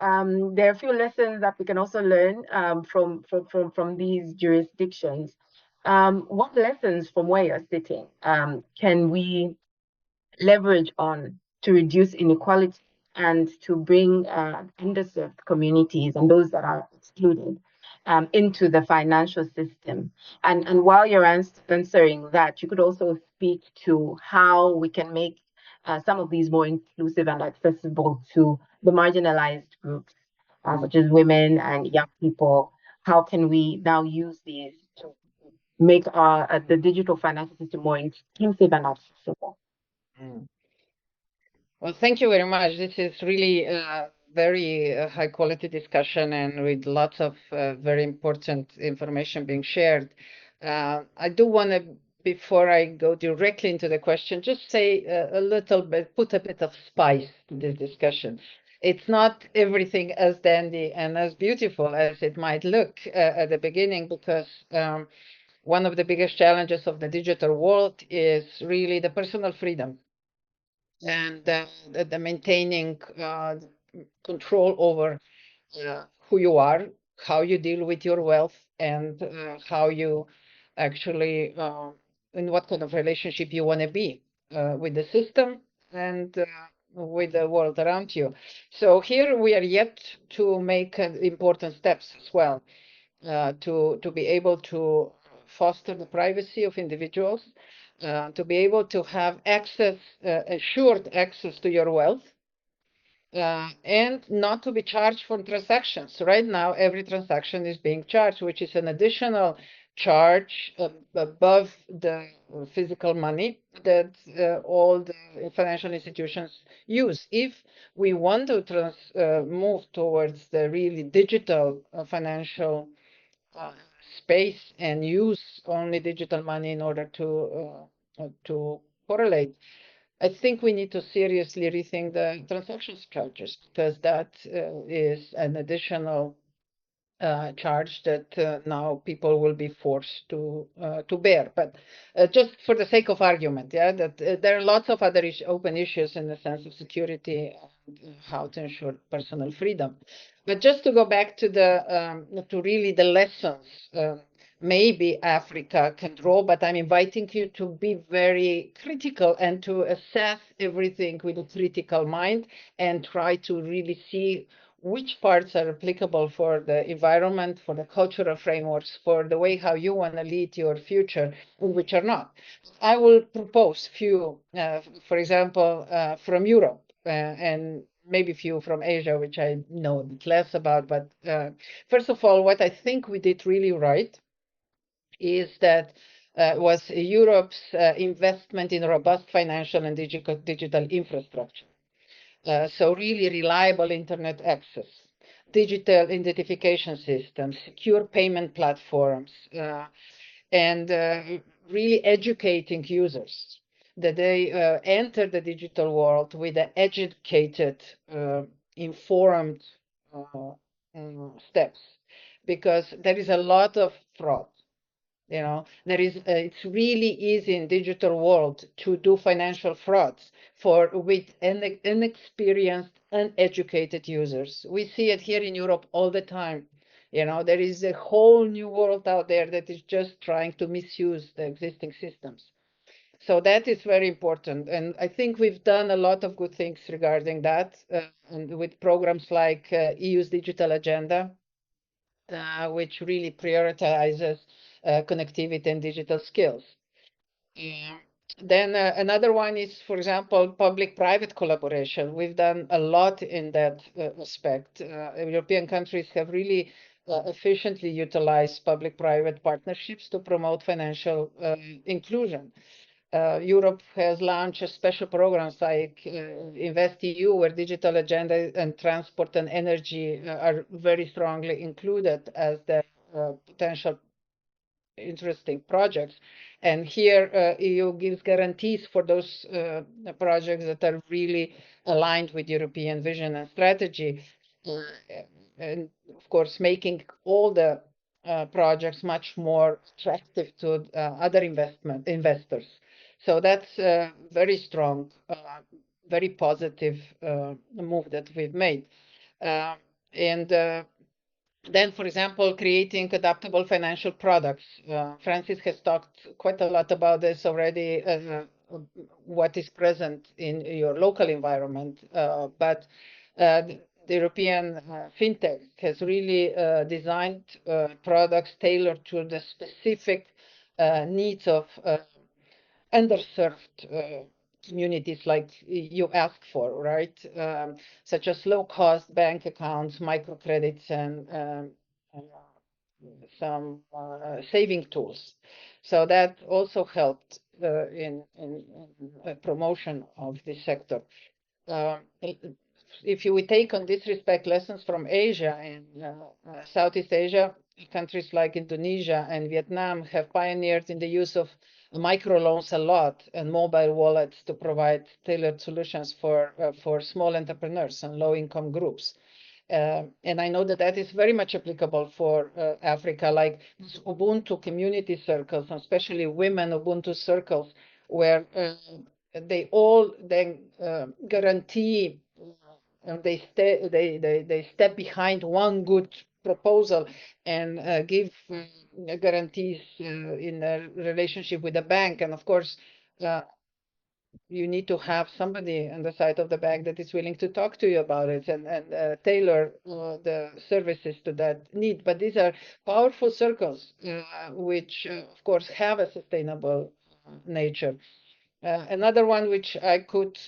there are a few lessons that we can also learn from these jurisdictions. what lessons from where you're sitting can we leverage on to reduce inequality and to bring underserved communities and those that are excluded into the financial system? And while you're answering that, you could also speak to how we can make some of these more inclusive and accessible to the marginalized groups, such as women and young people. How can we now use these to make the digital financial system more inclusive and accessible? Mm. Well, thank you very much. This is really a very high quality discussion and with lots of very important information being shared. I do want to, before I go directly into the question, just say a little bit, put a bit of spice to this discussion. It's not everything as dandy and as beautiful as it might look at the beginning, because one of the biggest challenges of the digital world is really the personal freedom and the maintaining control over who you are, how you deal with your wealth, and how you actually, in what kind of relationship you want to be with the system and with the world around you. So here we are yet to make important steps as well to be able to foster the privacy of individuals, to be able to have access, assured access to your wealth, and not to be charged for transactions. Right now, every transaction is being charged, which is an additional charge above the physical money that all the financial institutions use. If we want to move towards the really digital financial space and use only digital money in order to correlate, I think we need to seriously rethink the transactions charges, because that is an additional charge that now people will be forced to bear. But just for the sake of argument, yeah, that there are lots of other open issues in the sense of security and how to ensure personal freedom. But just to go back to the to really the lessons maybe Africa can draw, but I'm inviting you to be very critical and to assess everything with a critical mind and try to really see which parts are applicable for the environment, for the cultural frameworks, for the way how you want to lead your future, and which are not. I will propose few, for example, from Europe and maybe few from Asia, which I know a bit less about. But first of all, what I think we did really right is that was Europe's investment in robust financial and digital infrastructure. So really reliable internet access, digital identification systems, secure payment platforms, and really educating users that they enter the digital world with an educated, informed steps, because there is a lot of fraud. You know, there is it's really easy in digital world to do financial frauds with inexperienced, uneducated users. We see it here in Europe all the time. You know, there is a whole new world out there that is just trying to misuse the existing systems. So that is very important. And I think we've done a lot of good things regarding that, and with programs like EU's digital agenda, which really prioritizes connectivity and digital skills. Then another one is, for example, public-private collaboration. We've done a lot in that aspect. European countries have really efficiently utilized public-private partnerships to promote financial inclusion. Europe has launched special programs like InvestEU, where digital agenda and transport and energy are very strongly included as the potential interesting projects. And here EU gives guarantees for those projects that are really aligned with European vision and strategy. And of course, making all the projects much more attractive to other investors. So that's a very strong, very positive move that we've made. And Then, for example, creating adaptable financial products. Francis has talked quite a lot about this already, what is present in your local environment. But the European fintech has really designed products tailored to the specific needs of underserved communities like you ask for, right? Such as low-cost bank accounts, microcredits, and some saving tools. So that also helped in promotion of this sector. If we take on this respect lessons from Asia and Southeast Asia, countries like Indonesia and Vietnam have pioneered in the use of microloans a lot and mobile wallets to provide tailored solutions for small entrepreneurs and low-income groups. And I know that that is very much applicable for Africa, like Ubuntu community circles, especially women Ubuntu circles, where they all then guarantee and they step behind one good proposal and give guarantees in a relationship with the bank. And of course, you need to have somebody on the side of the bank that is willing to talk to you about it and tailor the services to that need. But these are powerful circles, which, of course, have a sustainable nature. Another one which I could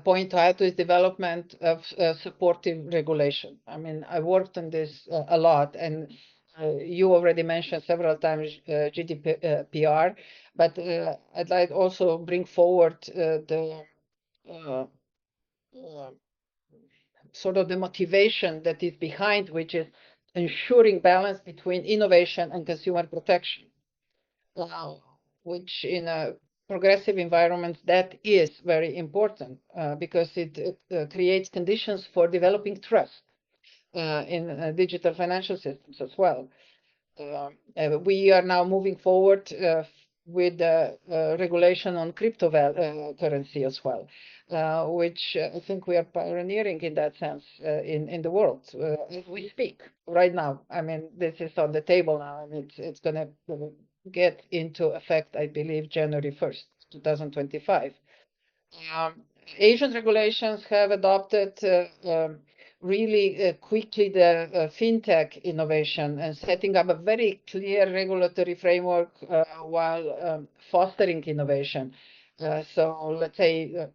point out is development of supportive regulation. I mean, I worked on this a lot, and you already mentioned several times GDPR, but I'd like also bring forward the sort of the motivation that is behind, which is ensuring balance between innovation and consumer protection, which in a progressive environment, that is very important because it creates conditions for developing trust in digital financial systems as well. We are now moving forward with the regulation on cryptocurrency as well, which I think we are pioneering in that sense in the world as we speak right now. I mean, this is on the table now, and it's going to get into effect, I believe, January 1st, 2025. Asian regulations have adopted really quickly the fintech innovation and setting up a very clear regulatory framework while fostering innovation. So let's say,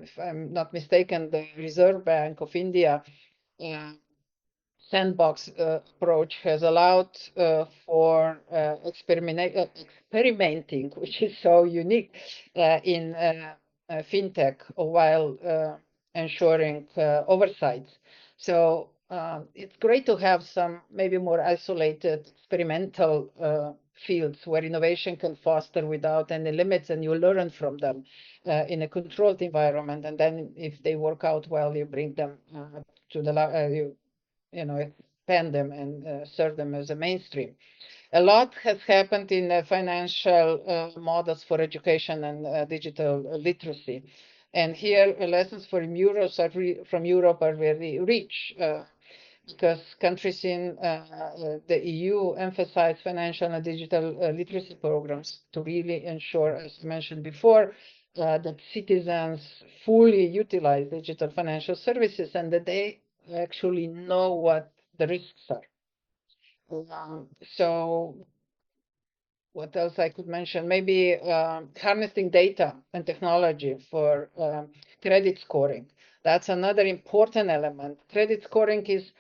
if I'm not mistaken, the Reserve Bank of India sandbox approach has allowed for experimenting, which is so unique in fintech while ensuring oversight. So it's great to have some maybe more isolated experimental fields where innovation can foster without any limits, and you learn from them in a controlled environment. And then if they work out well, you bring them to the expand them and serve them as a mainstream. A lot has happened in financial models for education and digital literacy. And here, lessons from Europe are very rich because countries in the EU emphasize financial and digital literacy programs to really ensure, as mentioned before, that citizens fully utilize digital financial services and that they actually know what the risks are. So what else I could mention? Maybe harnessing data and technology for credit scoring. That's another important element. Credit scoring is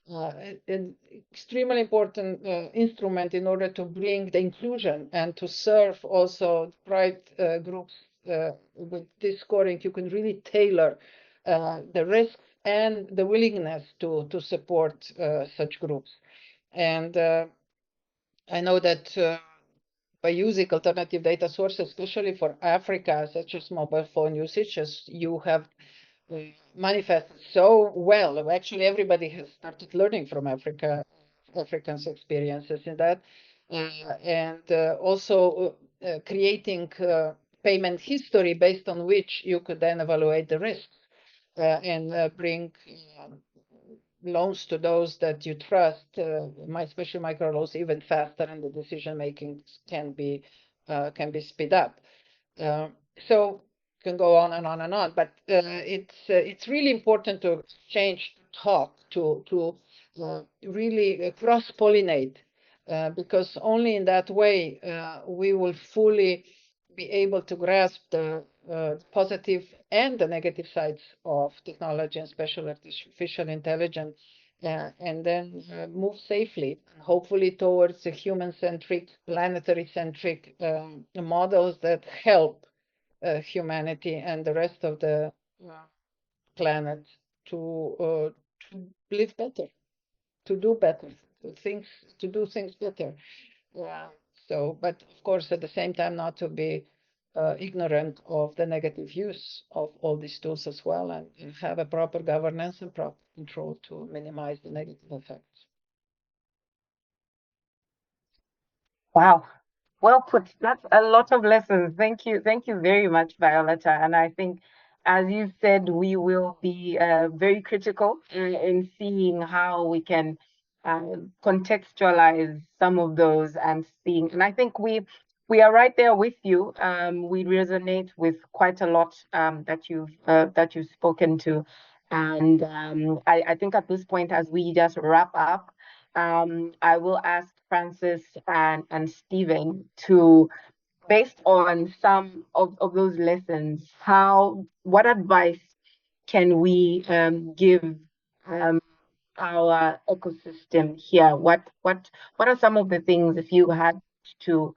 an extremely important instrument in order to bring the inclusion and to serve also private groups. With this scoring, you can really tailor the risks and the willingness to support such groups. And I know that by using alternative data sources, especially for Africa, such as mobile phone usage, as you have manifested so well. Actually, everybody has started learning from Africans' experiences in that, and also creating payment history based on which you could then evaluate the risks and bring loans to those that you trust, especially micro loans, even faster, and the decision making can be speed up. So can go on and on and on, but it's really important to exchange, talk, to really cross-pollinate, because only in that way we will fully be able to grasp the positive and the negative sides of technology and special artificial intelligence, and then move safely, hopefully towards a human-centric, planetary-centric models that help humanity and the rest of the planet to live better, to do better, to do things better. So, but of course, at the same time, not to be ignorant of the negative use of all these tools as well, and have a proper governance and proper control to minimize the negative effects. Wow. Well put. That's a lot of lessons. Thank you. Thank you very much, Violeta. And I think, as you said, we will be very critical in seeing how we can contextualize some of those and seeing. And I think we are right there with you. We resonate with quite a lot that you've spoken to. And I think at this point, as we just wrap up, I will ask Francis and Stephen to, based on some of those lessons, what advice can we give our ecosystem here? What are some of the things, if you had to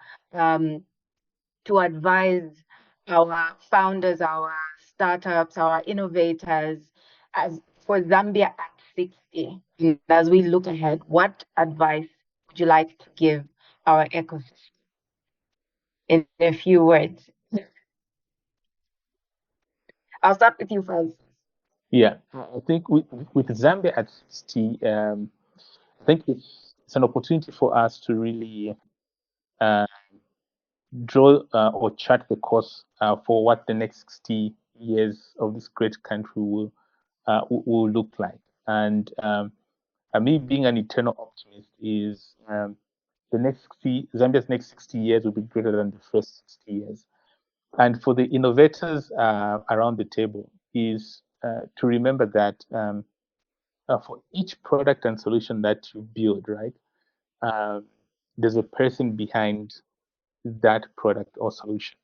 advise our founders, our startups, our innovators, as for Zambia at 60? And as we look ahead, what advice would you like to give our ecosystem in a few words? I'll start with you first. Yeah, I think with Zambia at 60, I think it's an opportunity for us to really draw or chart the course for what the next 60 years of this great country will look like. And me being an eternal optimist is Zambia's next 60 years will be greater than the first 60 years. And for the innovators around the table is to remember that for each product and solution that you build, right, there's a person behind that product or solution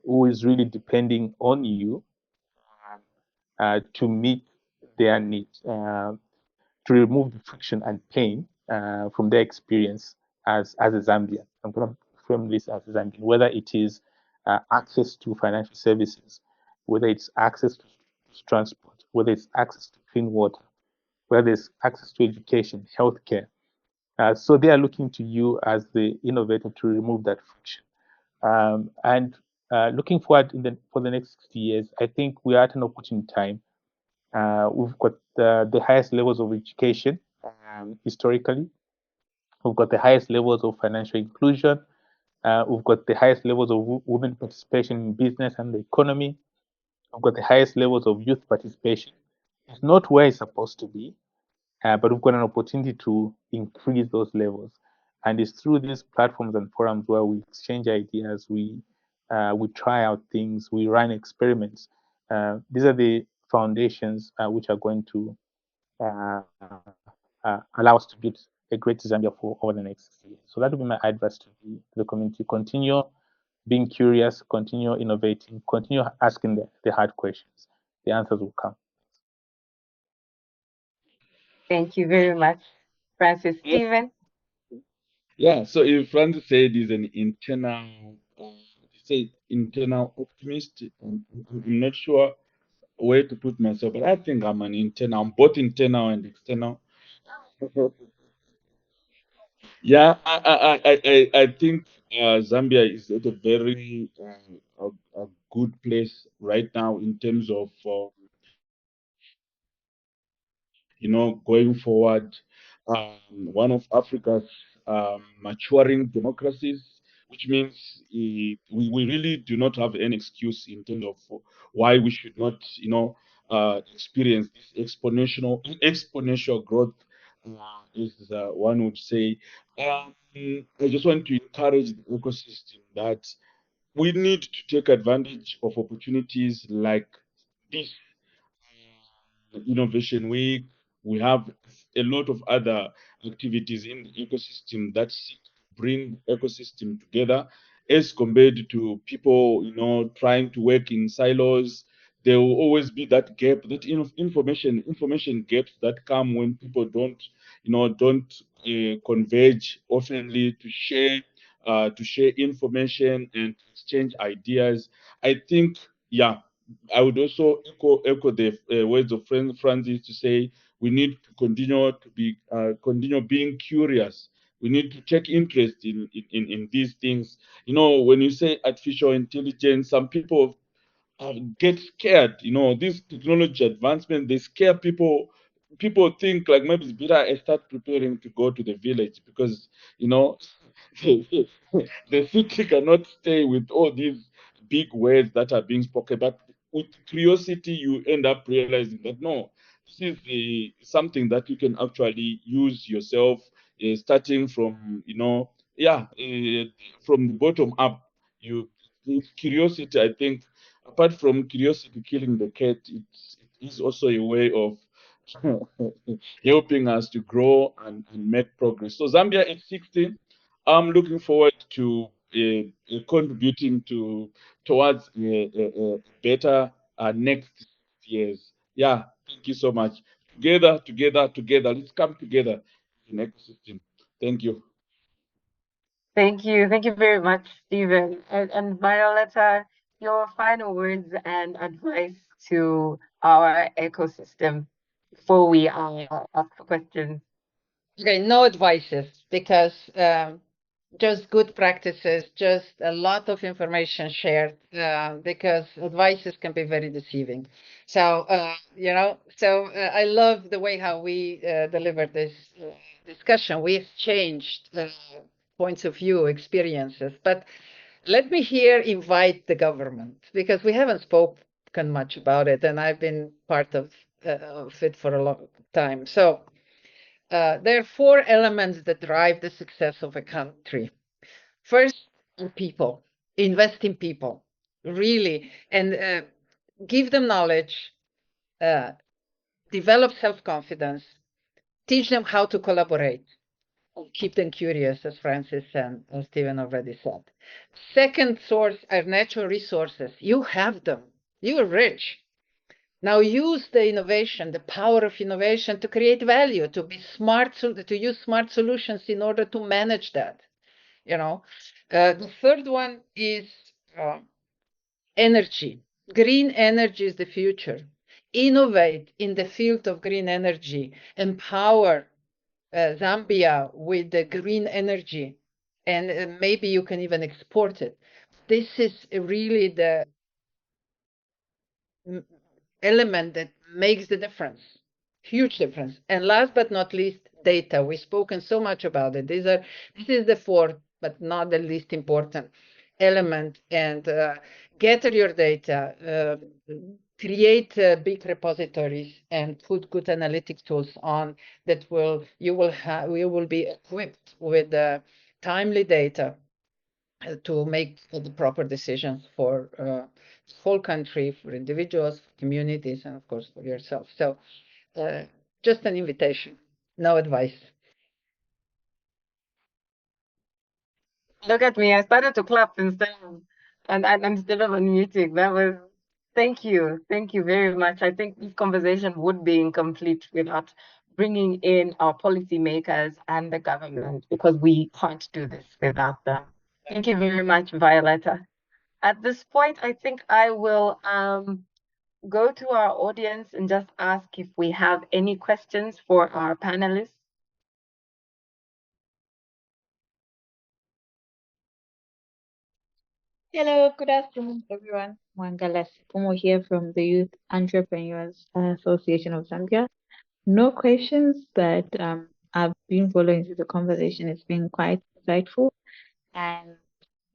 who is really depending on you to meet their needs, to remove the friction and pain from their experience as a Zambian. I'm going to frame this as a Zambian, whether it is access to financial services, whether it's access to transport, whether it's access to clean water, whether it's access to education, healthcare. So they are looking to you as the innovator to remove that friction. And looking forward for the next 60 years, I think we are at an opportune time. We've got the highest levels of education historically. We've got the highest levels of financial inclusion. We've got the highest levels of women participation in business and the economy. We've got the highest levels of youth participation. It's not where it's supposed to be, but we've got an opportunity to increase those levels. And it's through these platforms and forums where we exchange ideas, we try out things, we run experiments. These are the foundations which are going to allow us to build a great Zambia for over the next year. So that would be my advice to the community. Continue being curious, continue innovating, continue asking the hard questions. The answers will come. Thank you very much, Francis. Stephen? Yeah, so if Francis said he's an internal optimist, I'm not sure where to put myself, but I think I'm I'm both internal and external. Yeah, I think Zambia is at a very a good place right now in terms of going forward. One of Africa's maturing democracies, which means we really do not have any excuse in terms of why we should not, experience this exponential growth, is one would say. I just want to encourage the ecosystem that we need to take advantage of opportunities like this Innovation Week. We have a lot of other activities in the ecosystem that seek to bring ecosystem together as compared to people, trying to work in silos. There will always be that gap, that information gaps that come when people don't converge oftenly to share information and exchange ideas. I think, yeah, I would also echo the words of friend Francis to say we need to continue being curious. We need to take interest in these things. When you say artificial intelligence, some people get scared. This technology advancement, they scare people. People think like maybe it's better I start preparing to go to the village because the city cannot stay with all these big words that are being spoken. But with curiosity, you end up realizing that no, this is something that you can actually use yourself, starting from from the bottom up. You With curiosity, I think, apart from curiosity killing the cat, it is also a way of helping us to grow and make progress. So Zambia is 16. I'm looking forward to contributing towards a better next years. Yeah, thank you so much. Together. Let's come together in ecosystem. Thank you. Thank you. Thank you very much, Stephen. And Violeta, your final words and advice to our ecosystem before we ask for questions. Okay, no advices because just good practices, just a lot of information shared because advices can be very deceiving. So, I love the way how we delivered this discussion. We exchanged points of view, experiences, but let me here invite the government because we haven't spoken much about it, and I've been part of it for a long time. So there are four elements that drive the success of a country. First, people. Invest in people, really, and give them knowledge, develop self-confidence, teach them how to collaborate, keep them curious, as Francis and Stephen already said. Second source are natural resources. You have them. You are rich. Now use the innovation, the power of innovation to create value, to be smart, to use smart solutions in order to manage that. The third one is energy. Green energy is the future. Innovate in the field of green energy. Empower Zambia with the green energy, and maybe you can even export it. This is really the element that makes the difference, huge difference. And last but not least, data. We've spoken so much about it. This is the fourth, but not the least important element. And gather your data, create big repositories, and put good analytic tools on that you will be equipped with timely data to make the proper decisions for the whole country, for individuals, for communities, and of course for yourself. So just an invitation, no advice. Look at me. I started to clap instead of unmuting. Thank you. Thank you very much. I think this conversation would be incomplete without bringing in our policymakers and the government because we can't do this without them. Thank you very much, Violeta. At this point, I think I will go to our audience and just ask if we have any questions for our panelists. Hello, good afternoon, everyone. Wangala Sipumo here from the Youth Entrepreneurs Association of Zambia. No questions, but I've been following the conversation. It's been quite insightful, and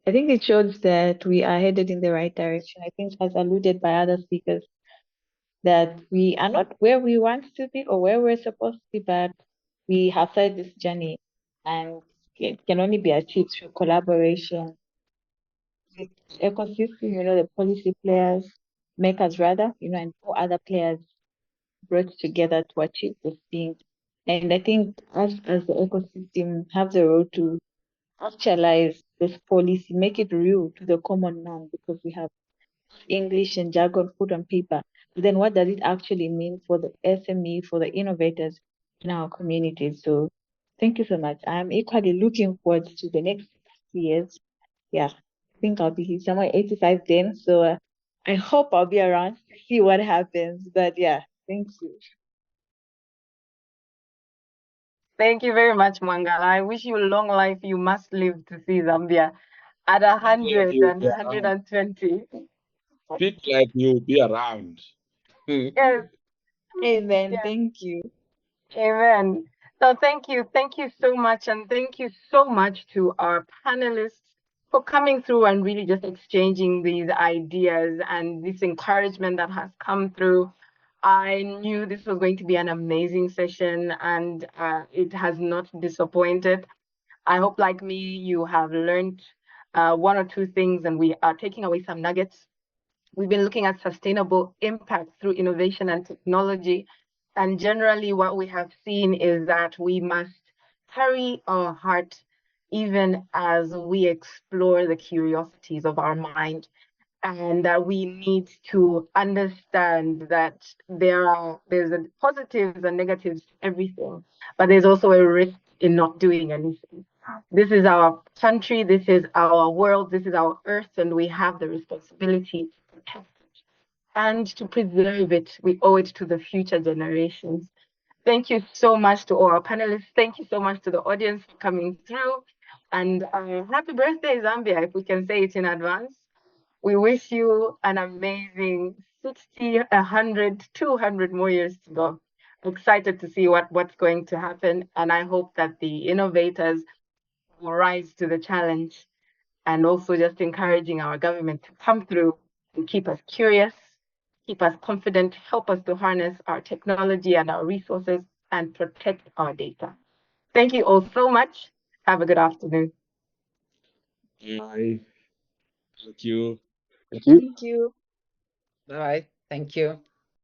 I think it shows that we are headed in the right direction. I think, as alluded by other speakers, that we are not where we want to be or where we're supposed to be, but we have started this journey, and it can only be achieved through collaboration with ecosystem, the policy players, makers rather, and all other players brought together to achieve this thing. And I think us as the ecosystem have the role to actualize this policy, make it real to the common man, because we have English and jargon put on paper. But then what does it actually mean for the SME, for the innovators in our communities? So thank you so much. I'm equally looking forward to the next 60 years. Yeah, I think I'll be somewhere 85 then. So I hope I'll be around to see what happens. But yeah, thank you. Thank you very much, Mwangala. I wish you long life. You must live to see Zambia at 100 You'll and be around. 120. Speak like you'll be around. Yes, Amen. yes. Thank you. Amen. So thank you. Thank you so much. And thank you so much to our panelists for coming through and really just exchanging these ideas and this encouragement that has come through. I knew this was going to be an amazing session, and it has not disappointed. I hope, like me, you have learned one or two things, and we are taking away some nuggets. We've been looking at sustainable impact through innovation and technology. And generally, what we have seen is that we must carry our heart even as we explore the curiosities of our mind, and that we need to understand that there's a positives and negatives to everything, but there's also a risk in not doing anything. This is our country, this is our world, this is our earth, and we have the responsibility to protect it and to preserve it. We owe it to the future generations. Thank you so much to all our panelists. Thank you so much to the audience for coming through. And happy birthday, Zambia, if we can say it in advance. We wish you an amazing 60, 100, 200 more years to go. Excited to see what's going to happen. And I hope that the innovators will rise to the challenge, and also just encouraging our government to come through and keep us curious, keep us confident, help us to harness our technology and our resources and protect our data. Thank you all so much. Have a good afternoon. Bye. Thank you. Thank you. Thank you. All right. Thank you.